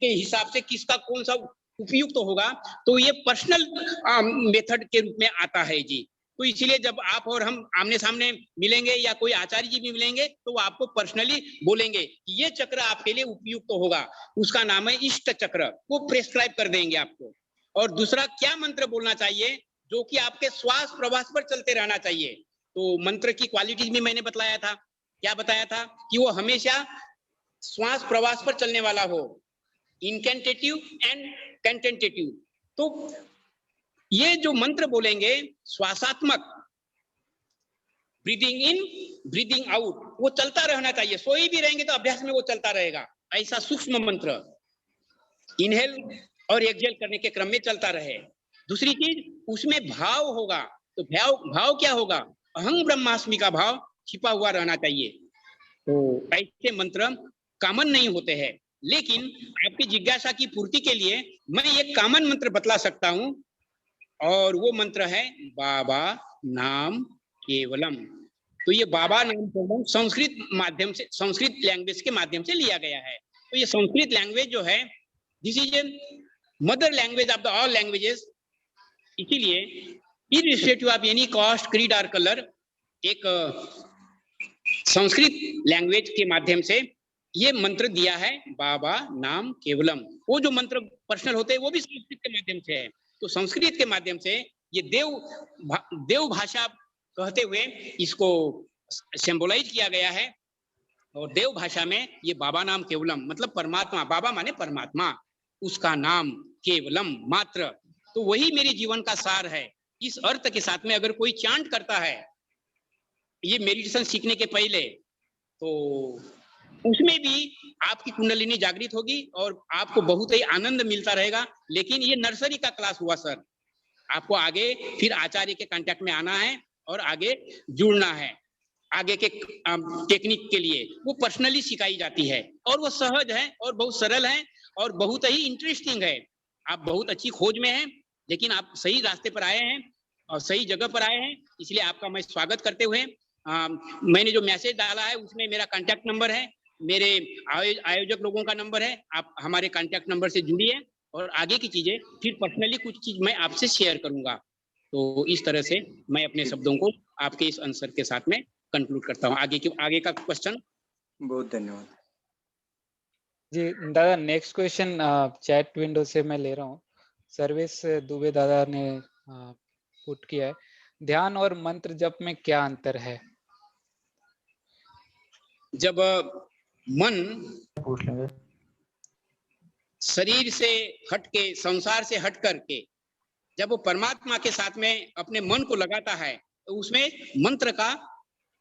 के हिसाब से, किसका कौन सा उपयुक्त होगा। तो ये पर्सनल मेथड के रूप में आता है जी। तो इसीलिए जब आप और हम आमने सामने मिलेंगे या कोई आचार्य जी भी मिलेंगे तो वो आपको पर्सनली बोलेंगे कि ये चक्र आपके लिए उपयुक्त होगा, उसका नाम है इष्ट चक्र, वो प्रेस्क्राइब कर देंगे आपको। और दूसरा क्या मंत्र बोलना चाहिए जो कि आपके श्वास प्रवास पर चलते रहना चाहिए। तो मंत्र की क्वालिटीज भी मैंने बतलाया था। क्या बताया था कि वो हमेशा श्वास प्रवास पर चलने वाला हो, इनकेंटेटिव एंड कैंटेंटेटिव। तो ये जो मंत्र बोलेंगे श्वासात्मक, ब्रीदिंग इन ब्रीदिंग आउट, वो चलता रहना चाहिए। सोई भी रहेंगे तो अभ्यास में वो चलता रहेगा, ऐसा सूक्ष्म मंत्र इनहेल और एक्सहेल करने के क्रम में चलता रहे। दूसरी चीज उसमें भाव होगा, तो भाव क्या होगा? अहं ब्रह्मास्मि का भाव छिपा हुआ रहना चाहिए। तो ऐसे मंत्र कॉमन नहीं होते हैं, लेकिन आपकी जिज्ञासा की पूर्ति के लिए मैं एक कॉमन मंत्र बतला सकता हूं, और वो मंत्र है बाबा नाम केवलम। तो ये बाबा नाम केवलम संस्कृत माध्यम से, संस्कृत लैंग्वेज के माध्यम से लिया गया है। तो ये संस्कृत लैंग्वेज जो है, this is a mother language of the all languages. इसीलिए irrespective of any caste, creed और कलर, एक संस्कृत लैंग्वेज के माध्यम से ये मंत्र दिया है, बाबा नाम केवलम। वो जो मंत्र पर्सनल होते हैं वो भी संस्कृत के माध्यम से है। तो संस्कृत के माध्यम से ये देव भाषा कहते हुए इसको सिंबलाइज किया गया है। और देव भाषा में ये बाबा नाम केवलम मतलब परमात्मा, बाबा माने परमात्मा, उसका नाम केवलम मात्र। तो वही मेरे जीवन का सार है। इस अर्थ के साथ में अगर कोई चांट करता है ये मेडिटेशन सीखने के पहले, तो उसमें भी आपकी कुंडलिनी जागृत होगी और आपको बहुत ही आनंद मिलता रहेगा। लेकिन ये नर्सरी का क्लास हुआ सर, आपको आगे फिर आचार्य के कांटेक्ट में आना है और आगे जुड़ना है। आगे के टेक्निक के लिए वो पर्सनली सिखाई जाती है और वो सहज है और बहुत सरल है और बहुत ही इंटरेस्टिंग है। आप बहुत अच्छी खोज में हैं, लेकिन आप सही रास्ते पर आए हैं और सही जगह पर आए हैं, इसलिए आपका मैं स्वागत करते हुए मैंने जो मैसेज डाला है उसमें मेरा कांटेक्ट नंबर है, मेरे आयोजक लोगों का नंबर है। आप हमारे कांटेक्ट नंबर से जुड़िए और आगे की चीजें फिर पर्सनली कुछ चीज मैं आपसे शेयर करूंगा। तो इस तरह से मैं अपने शब्दों को आपके इस आंसर के साथ में कंक्लूड करता हूँ। आगे का क्वेश्चन। बहुत धन्यवाद जी दादा, नेक्स्ट क्वेश्चन चैट विंडो से मैं ले रहा हूँ। सर्वेश दुबे दादा ने पुट किया है, ध्यान और मंत्र जप में क्या अंतर है? जब मन पूछ लेंगे। शरीर से हट के, संसार से हट करके जब वो परमात्मा के साथ में अपने मन को लगाता है तो उसमें मंत्र का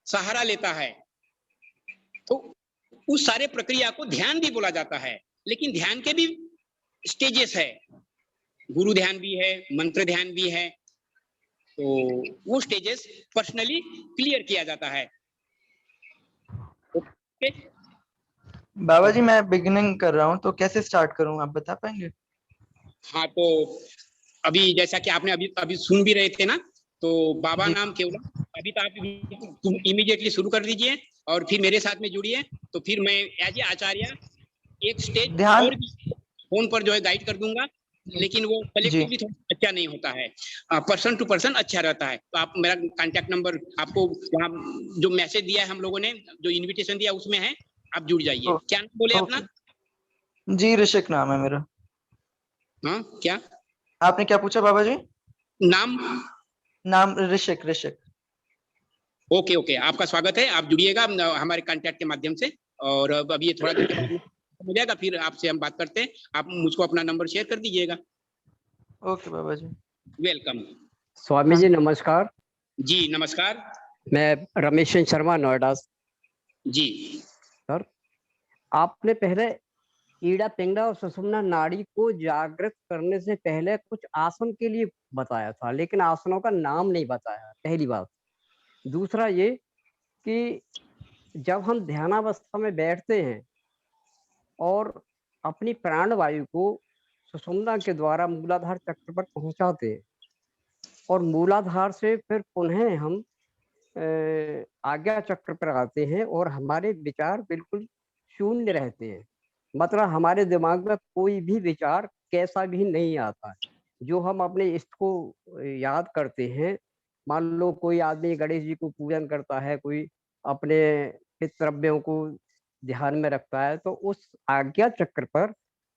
सहारा लेता है, तो उस सारे प्रक्रिया को ध्यान भी बोला जाता है। लेकिन ध्यान के भी स्टेजेस है, गुरु ध्यान भी है, मंत्र ध्यान भी है, तो वो स्टेजेस पर्सनली क्लियर किया जाता है। ओके बाबा जी, मैं बिगिनिंग कर रहा हूँ तो कैसे स्टार्ट करूँ, आप बता पाएंगे? हाँ, तो अभी जैसा कि आपने अभी सुन भी रहे थे ना, तो बाबा नाम केवलम, अभी तो आप इमीडिएटली शुरू कर दीजिए और फिर मेरे साथ में जुड़िए, तो फिर मैं एज ए आचार्य एक स्टेज ध्यान और भी फोन पर जो है गाइड कर दूंगा, लेकिन वो कलेक्टिवली थोड़ा अच्छा नहीं होता है, पर्सन टू पर्सन अच्छा रहता है। तो आप मेरा कांटेक्ट नंबर आपको वहाँ जो मैसेज दिया है हम लोगों ने, जो इन्विटेशन दिया उसमें है, आप जुड़ जाइए। क्या नाम बोले अपना? जी ऋषिक नाम है मेरा। हाँ, क्या आपने क्या पूछा बाबा जी? नाम? नाम ऋषिक। ऋषिक। ओके ओके, आपका स्वागत है, आप जुड़िएगा हमारे कांटेक्ट के माध्यम से। और अब ये थोड़ा देर के बाद हो जाएगा, फिर आपसे हम बात करते हैं। आप मुझको अपना नंबर शेयर कर दीजिएगा। ओके बाबा जी, वेलकम। स्वामी जी नमस्कार। जी नमस्कार। मैं रमेश शर्मा, नोएडा। जी सर, आपने पहले ईड़ा पिंगला और सुषुम्ना नाड़ी को जागृत करने से पहले कुछ आसन के लिए बताया था, लेकिन आसनों का नाम नहीं बताया, पहली बात। दूसरा ये कि जब हम ध्यानावस्था में बैठते हैं और अपनी प्राण वायु को सुषुम्ना के द्वारा मूलाधार चक्र पर पहुंचाते हैं और मूलाधार से फिर पुनः हम आज्ञा चक्र पर आते हैं और हमारे विचार बिल्कुल शून्य रहते हैं, मतलब हमारे दिमाग में कोई भी विचार कैसा भी नहीं आता है। जो हम अपने इष्ट को याद करते हैं, मान लो कोई आदमी गणेश जी को पूजन करता है, कोई अपने पितृव्यों को ध्यान में रखता है, तो उस आज्ञा चक्र पर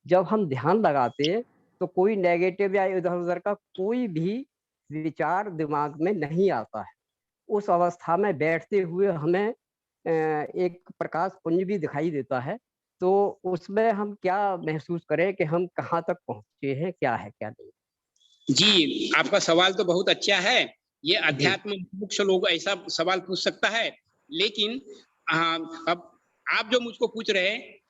जब हम ध्यान लगाते हैं तो कोई नेगेटिव या इधर उधर का कोई भी विचार दिमाग में नहीं आता है। उस अवस्था में बैठते हुए हमें एक प्रकाश पुंज भी दिखाई देता है, तो उसमें हम क्या महसूस करें कि हम कहाँ तक पहुंचे हैं, क्या है क्या नहीं। जी, आपका सवाल तो बहुत अच्छा है। ये अध्यात्म मुख्य लोग ऐसा सवाल पूछ सकता है, लेकिन अब आप जो मुझको पूछ रहे हैं,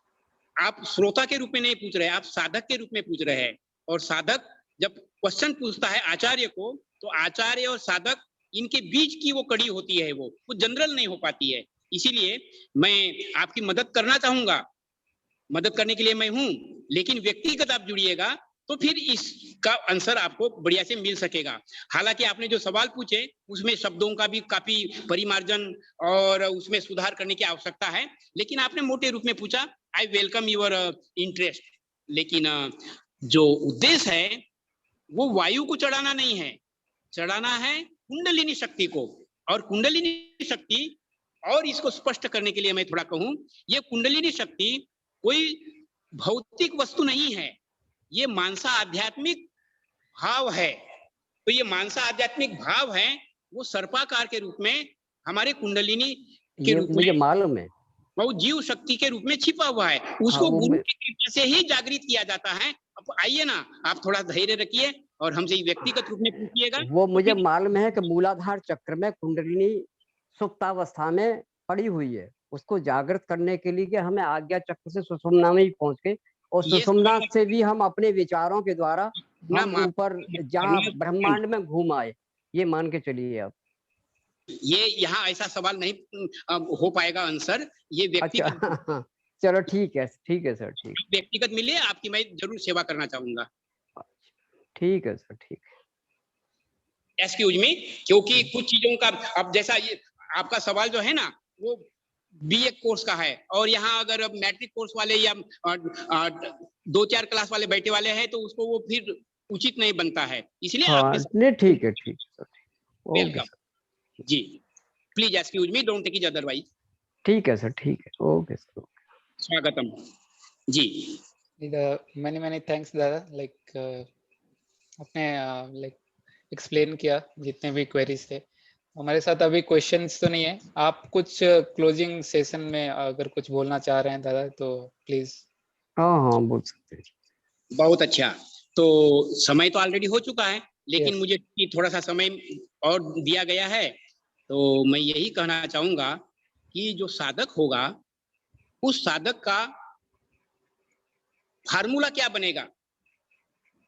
आप श्रोता के रूप में नहीं पूछ रहे, आप साधक के रूप में पूछ रहे हैं। और साधक जब क्वेश्चन पूछता है आचार्य को, तो आचार्य और साधक इनके बीच की वो कड़ी होती है, वो जनरल नहीं हो पाती है। इसीलिए मैं आपकी मदद करना चाहूंगा, मदद करने के लिए मैं हूं, लेकिन व्यक्तिगत आप जुड़िएगा तो फिर इसका आंसर आपको बढ़िया से मिल सकेगा। हालांकि आपने जो सवाल पूछे उसमें शब्दों का भी काफी परिमार्जन और उसमें सुधार करने की आवश्यकता है, लेकिन आपने मोटे रूप में पूछा। आई वेलकम योर इंटरेस्ट, लेकिन जो उद्देश्य है वो वायु को चढ़ाना नहीं है, चढ़ाना है कुंडलिनी शक्ति को। और कुंडलिनी शक्ति, और इसको स्पष्ट करने के लिए मैं थोड़ा कहूं, ये कुंडलिनी शक्ति कोई भौतिक वस्तु नहीं है, ये मानसा आध्यात्मिक भाव है। तो ये मानसा आध्यात्मिक भाव है, वो सर्पाकार के रूप में हमारे कुंडलिनी के रूप में, मुझे मालूम है, वो जीव शक्ति के रूप में छिपा हुआ है। उसको गुरु की कृपा से ही जागृत किया जाता है। अब आइए ना, आप थोड़ा धैर्य रखिए और हमसे व्यक्तिगत रूप में पूछिएगा। वो मुझे मालूम है कि मूलाधार चक्र में कुंडलिनी सुप्तावस्था में पड़ी हुई है, उसको जागृत करने के लिए कि हमें आज्ञा चक्र से सुषुम्ना में ही पहुंच के, और ये सुषुम्ना सवाल से भी हम अपने विचारों के द्वारा ना हम ऊपर जहाँ ब्रह्मांड में घूम आए, ये मान के चलिए आप। ये यहाँ ऐसा सवाल नहीं हो पाएगा आंसर, ये अच्छा व्यक्तिगत चलो ठीक है सर, ठीक व्यक्तिगत मिलिए, आपकी मैं जरूर सेवा करना चाहूंगा। ठीक है सर, ठीक है। एक्सक्यूज मी, क्योंकि कुछ चीजों का अब जैसा ये आपका सवाल जो है ना वो बीए कोर्स का है, और यहाँ अगर अब मैट्रिक कोर्स वाले या 2-4 क्लास वाले बैठे वाले हैं तो उसको वो फिर उचित नहीं बनता है, इसलिए हाँ आपके नहीं ठीक है सर, ओके वेलकम जी। Please excuse me, don't take it otherwise. ठीक है सर, ठीक है, ओके सर, स्वागतम जी। many many thanks दादा, like आपने like एक्सप्लेन किया जितने भी क्वेरीज थे। हमारे साथ अभी क्वेश्चंस तो नहीं है, आप कुछ क्लोजिंग सेशन में अगर कुछ बोलना चाह रहे हैं दादा तो प्लीज। हाँ बोल सकते हैं। बहुत अच्छा, तो समय तो ऑलरेडी हो चुका है, लेकिन Yes. मुझे थोड़ा सा समय और दिया गया है, तो मैं यही कहना चाहूंगा कि जो साधक होगा उस साधक का फार्मूला क्या बनेगा।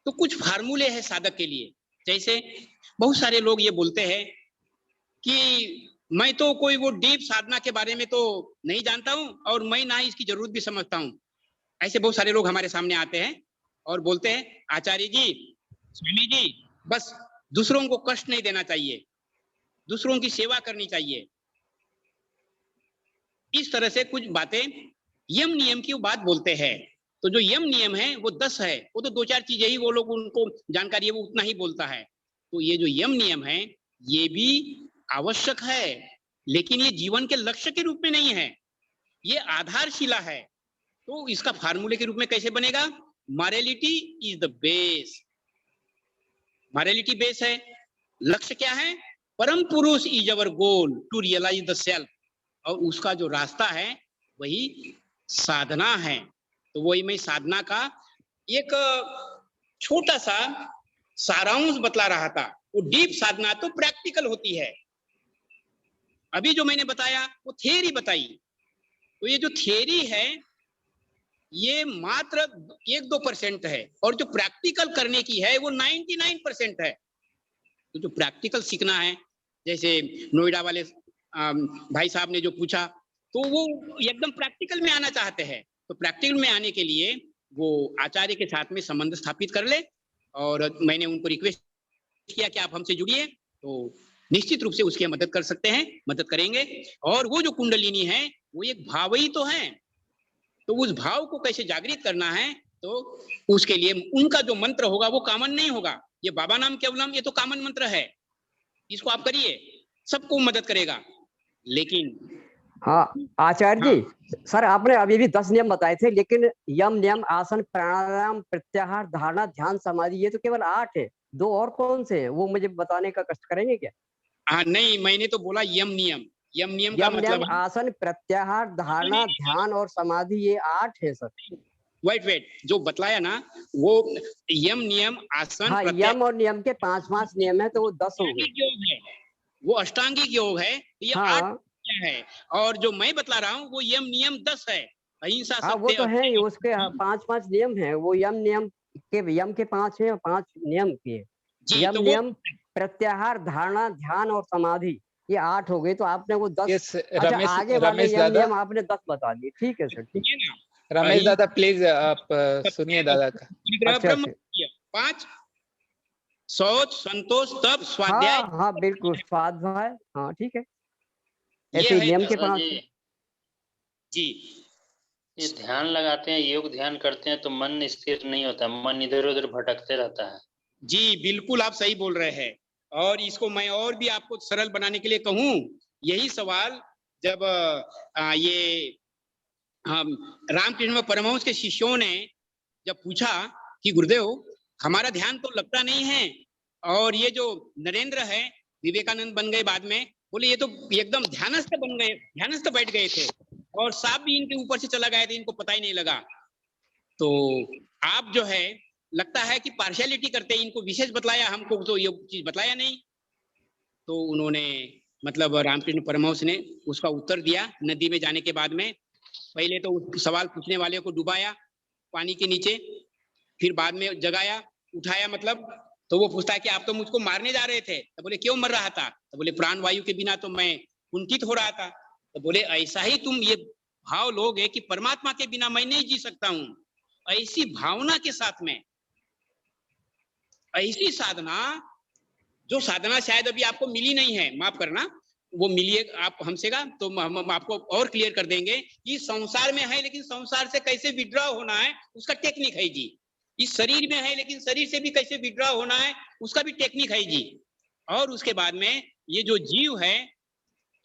तो कुछ फार्मूले हैं साधक के लिए, जैसे बहुत सारे लोग ये बोलते हैं कि मैं तो कोई वो डीप साधना के बारे में तो नहीं जानता हूं और मैं ना इसकी जरूरत भी समझता हूं। ऐसे बहुत सारे लोग हमारे सामने आते हैं और बोलते हैं आचार्य जी, स्वामी जी, बस दूसरों को कष्ट नहीं देना चाहिए, दूसरों की सेवा करनी चाहिए। इस तरह से कुछ बातें यम नियम की बात बोलते हैं। तो जो यम नियम है वो 10 है, वो तो 2-4 चीजें ही वो लोग उनको जानकारी है, वो उतना ही बोलता है। तो ये जो यम नियम है ये भी आवश्यक है, लेकिन ये जीवन के लक्ष्य के रूप में नहीं है, ये आधारशिला है। तो इसका फार्मूले के रूप में कैसे बनेगा? Morality is the base, morality base है। लक्ष्य क्या है? परम पुरुष is our goal to realize the self, और उसका जो रास्ता है वही साधना है। तो वही मैं साधना का एक छोटा सा सारांश बतला रहा था। वो डीप साधना तो प्रैक्टिकल होती है, अभी जो मैंने बताया वो थियरी बताई। तो ये जो थियरी है ये मात्र 1-2% है, और जो प्रैक्टिकल करने की है वो 99% है। तो जो प्रैक्टिकल सीखना है, जैसे नोएडा वाले भाई साहब ने जो पूछा, तो वो एकदम प्रैक्टिकल में आना चाहते हैं। तो प्रैक्टिकल में आने के लिए वो आचार्य के साथ में संबंध स्थापित कर ले, और मैंने उनको रिक्वेस्ट किया कि आप हमसे जुड़िए, तो निश्चित रूप से उसकी मदद कर सकते हैं, मदद करेंगे। और वो जो कुंडलिनी है वो एक भाव ही तो है, तो उस भाव को कैसे जागृत करना है, तो उसके लिए उनका जो मंत्र होगा वो कॉमन नहीं होगा। ये बाबा नाम केवलम ये तो कॉमन मंत्र है, इसको आप करिए, सबको मदद करेगा। लेकिन हाँ आचार्य जी, सर आपने अभी भी 10 नियम बताए थे, लेकिन यम नियम, आसन, प्राणायाम, प्रत्याहार, धारणा, ध्यान, समाधि, ये तो केवल 8 है। 2 और कौन से हैं वो मुझे बताने का कष्ट करेंगे क्या? हाँ नहीं, मैंने तो बोला यम नियम। यम नियम का मतलब आसन, प्रत्याहार, धारणा, ध्यान और समाधि, ये 8 है सर। वेट जो बतलाया ना वो यम नियम आसन, हाँ यम और नियम के 5 नियम है, तो वो 10 हो गए। वो अष्टांगिक योग है, ये 8 हाँ है। और जो मैं बतला रहा हूँ वो यम नियम 10 है। अहिंसा, हाँ वो तो है, उसके 5 नियम है। वो यम नियम के 5 है, 5 नियम के। यम तो नियम, प्रत्याहार, धारणा, ध्यान और समाधि, ये 8 हो गए। तो आपने वो 10 Yes, अच्छा रमेश, आगे वाले रमेश यम दादा, नियम आपने 10 बता दिए। ठीक है सर, ठीक है। रमेश दादा प्लीज आप सुनिए दादा का। अच्छा 5 शौच, संतोष, तप, स्वाध्याय। हाँ बिल्कुल, स्वाध्याय, हाँ ठीक है। ये ऐसे है नियम के दादा 5 जी। ये ध्यान लगाते हैं, योग ध्यान करते हैं तो मन स्थिर नहीं होता, मन इधर उधर भटकते रहता है। जी बिल्कुल आप सही बोल रहे हैं, और इसको मैं और भी आपको सरल बनाने के लिए कहूँ, यही सवाल जब ये रामकृष्ण परमहंस के शिष्यों ने जब पूछा कि गुरुदेव हमारा ध्यान तो लगता नहीं है, और ये जो नरेंद्र है, विवेकानंद बन गए बाद में, बोले ये तो एकदम ध्यानस्थ बन गए, ध्यानस्थ बैठ गए थे, और सांप भी इनके ऊपर से चला गया था, इनको पता ही नहीं लगा। तो आप जो है लगता है कि पार्शियलिटी करते, इनको विशेष बतलाया, हमको तो ये चीज बतलाया नहीं। तो उन्होंने मतलब रामकृष्ण परमहंस ने उसका उत्तर दिया नदी में जाने के बाद में। पहले तो उस सवाल पूछने वाले को डुबाया पानी के नीचे, फिर बाद में जगाया, उठाया मतलब। तो वो पूछता है कि आप तो मुझको मारने जा रहे थे। तो बोले क्यों मर रहा था? तो बोले प्राण वायु के बिना तो मैं कुंठित हो रहा था। तो बोले ऐसा ही तुम ये भाव लोग है कि परमात्मा के बिना मैं नहीं जी सकता हूँ, ऐसी भावना के साथ में ऐसी साधना, जो साधना शायद अभी आपको मिली नहीं है, माफ करना, वो मिलिए आप हमसे का तो हम आपको और क्लियर कर देंगे कि संसार में है लेकिन संसार से कैसे विड्रॉ होना है उसका टेक्निक है जी। इस शरीर में है लेकिन शरीर से भी कैसे विड्रॉ होना है उसका भी टेक्निक है जी। और उसके बाद में ये जो जीव है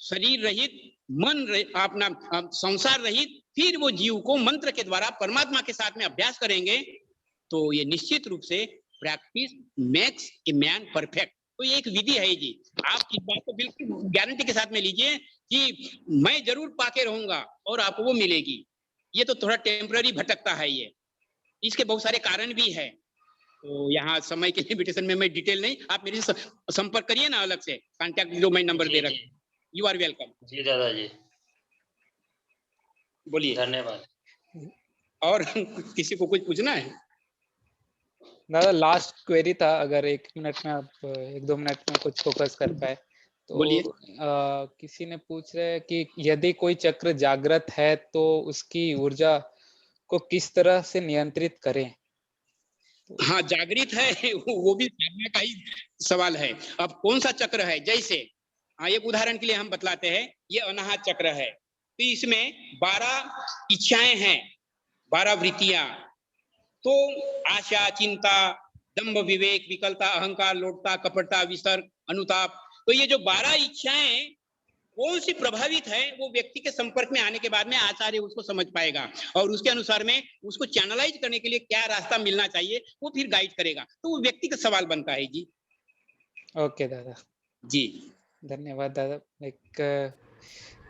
शरीर रहित, मन अपना संसार रहित, फिर वो जीव को मंत्र के द्वारा परमात्मा के साथ में अभ्यास करेंगे तो ये निश्चित रूप से practice makes a man perfect. तो ये एक विधि है जी। आप इस बात को बिल्कुल गारंटी के साथ में लीजिए कि मैं जरूर पाके रहूंगा और आपको वो मिलेगी। ये तो थोड़ा टेम्पररी भटकता है ये, इसके बहुत सारे कारण भी है। तो यहाँ समय के लिमिटेशन में मैं डिटेल नहीं, आप मेरे से संपर्क करिए ना अलग से, कॉन्टैक्ट जो मैं नंबर दे रखा हूँ। You are welcome. जी दादाजी, बोलिए। धन्यवाद। और किसी को कुछ पूछना है? दादा लास्ट क्वेरी था, अगर 1 मिनट में आप 1-2 मिनट में कुछ फोकस कर पाए तो। बोलिए। किसी ने पूछ रहे हैं कि यदि कोई चक्र जागृत है तो उसकी ऊर्जा को किस तरह से नियंत्रित करें? हाँ, जागृत है वो भी साधना का ही सवाल है। अब कौन सा चक्र है? जैसे हाँ, एक उदाहरण के लिए हम बतलाते हैं, ये अनाहत चक्र है तो इसमें 12 इच्छाएं हैं, 12 वृत्तियां। तो आशा, चिंता, दंभ, विवेक, विकलता, अहंकार, लोटता, कपटता, विसर्ग, अनुताप। तो ये जो 12 इच्छाएं कौन सी प्रभावित है वो व्यक्ति के संपर्क में आने के बाद में आचार्य उसको समझ पाएगा और उसके अनुसार में उसको चैनलाइज करने के लिए क्या रास्ता मिलना चाहिए वो फिर गाइड करेगा। तो वो व्यक्ति का सवाल बनता है जी। ओके दादा जी, धन्यवाद दादा। लाइक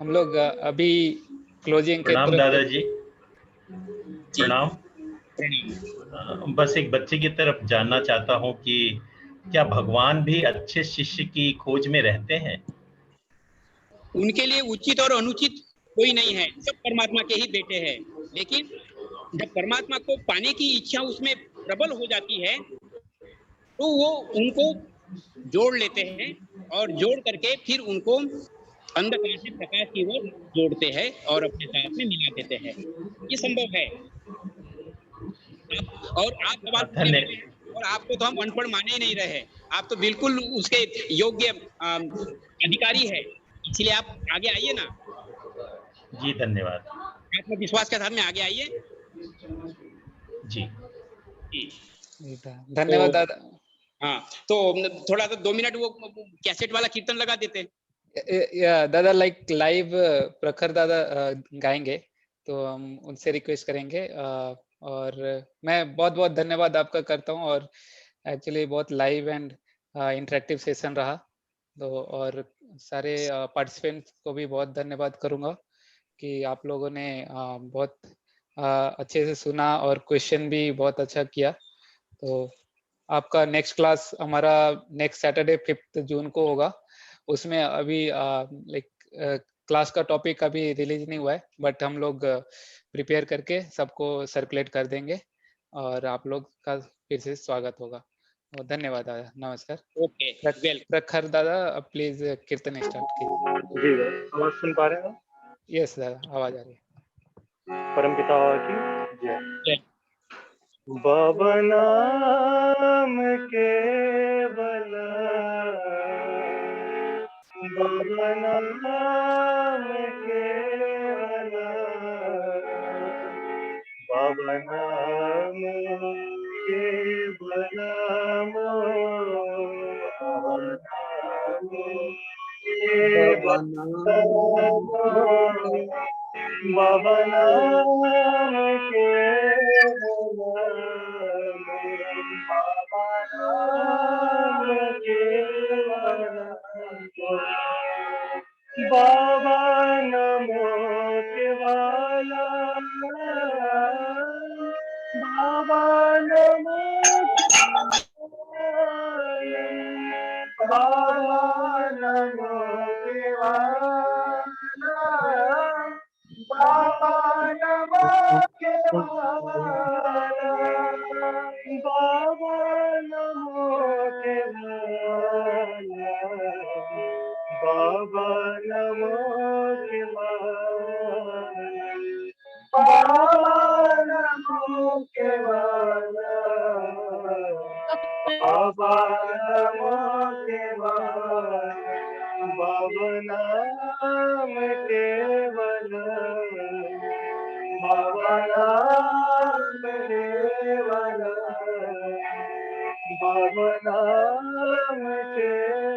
हम लोग अभी क्लोजिंग के प्रणाम तरफ। दादाजी, प्रणाम। बस एक बच्चे की तरफ जानना चाहता हूँ कि क्या भगवान भी अच्छे शिष्य की खोज में रहते हैं? उनके लिए उचित और अनुचित कोई नहीं है, सब परमात्मा के ही बेटे हैं। लेकिन जब परमात्मा को पाने की इच्छा उसमें प्रबल हो जाती है तो वो उनको जोड़ लेते हैं और जोड़ करके फिर उनको अंधकार से प्रकाश की ओर जोड़ते हैं और अपने साथ में मिला देते हैं। ये संभव है। और आप सवाल पूछने धन्य वाले हैं और आपको तो हम अनपढ़ माने ही नहीं रहे, आप तो बिल्कुल उसके योग्य अधिकारी है, इसलिए आप आगे आइए ना। जी धन्यवाद। आत्मविश्वास के साथ में आगे आइए। जी धन्यवाद दादा। हाँ, तो थोड़ा सा 2 मिनट वो कैसेट वाला कीर्तन लगा देते। दादा लाइक लाइव प्रखर दादा गाएंगे तो हम उनसे रिक्वेस्ट करेंगे। और मैं बहुत बहुत धन्यवाद आपका करता हूँ और एक्चुअली बहुत लाइव एंड इंटरेक्टिव सेशन रहा। तो और सारे पार्टिसिपेंट्स को भी बहुत धन्यवाद करूँगा कि आप लोगों ने बहुत अच्छे से सुना और क्वेश्चन भी बहुत अच्छा किया। तो आपका नेक्स्ट क्लास हमारा नेक्स्ट सैटरडे 5 जून को होगा। उसमें अभी लाइक क्लास का टॉपिक अभी रिलीज नहीं हुआ है बट हम लोग प्रिपेयर करके सबको सर्कुलेट कर देंगे और आप लोग का फिर से स्वागत होगा। तो धन्यवाद दादा, नमस्कार। ओके, प्रखर दादा प्लीज कीर्तन स्टार्ट कीजिए। जी आवाज सुन पा रहे हैं? यस दादा आवाज आ रही है। परमपिता की जय। बाबा नाम केवल, बाबा नाम केवल, बाबा नाम केवल, बाबा नाम केवल, बाबा नाम केवल, बाबा नमो केवाला, बाबा नमो केवाला, बाबा नमो नमो केवल बाबा नमो केवल बाबा नमो केवल बाबा नाम केवल बाबा नाम केवल बाबा नाम केवल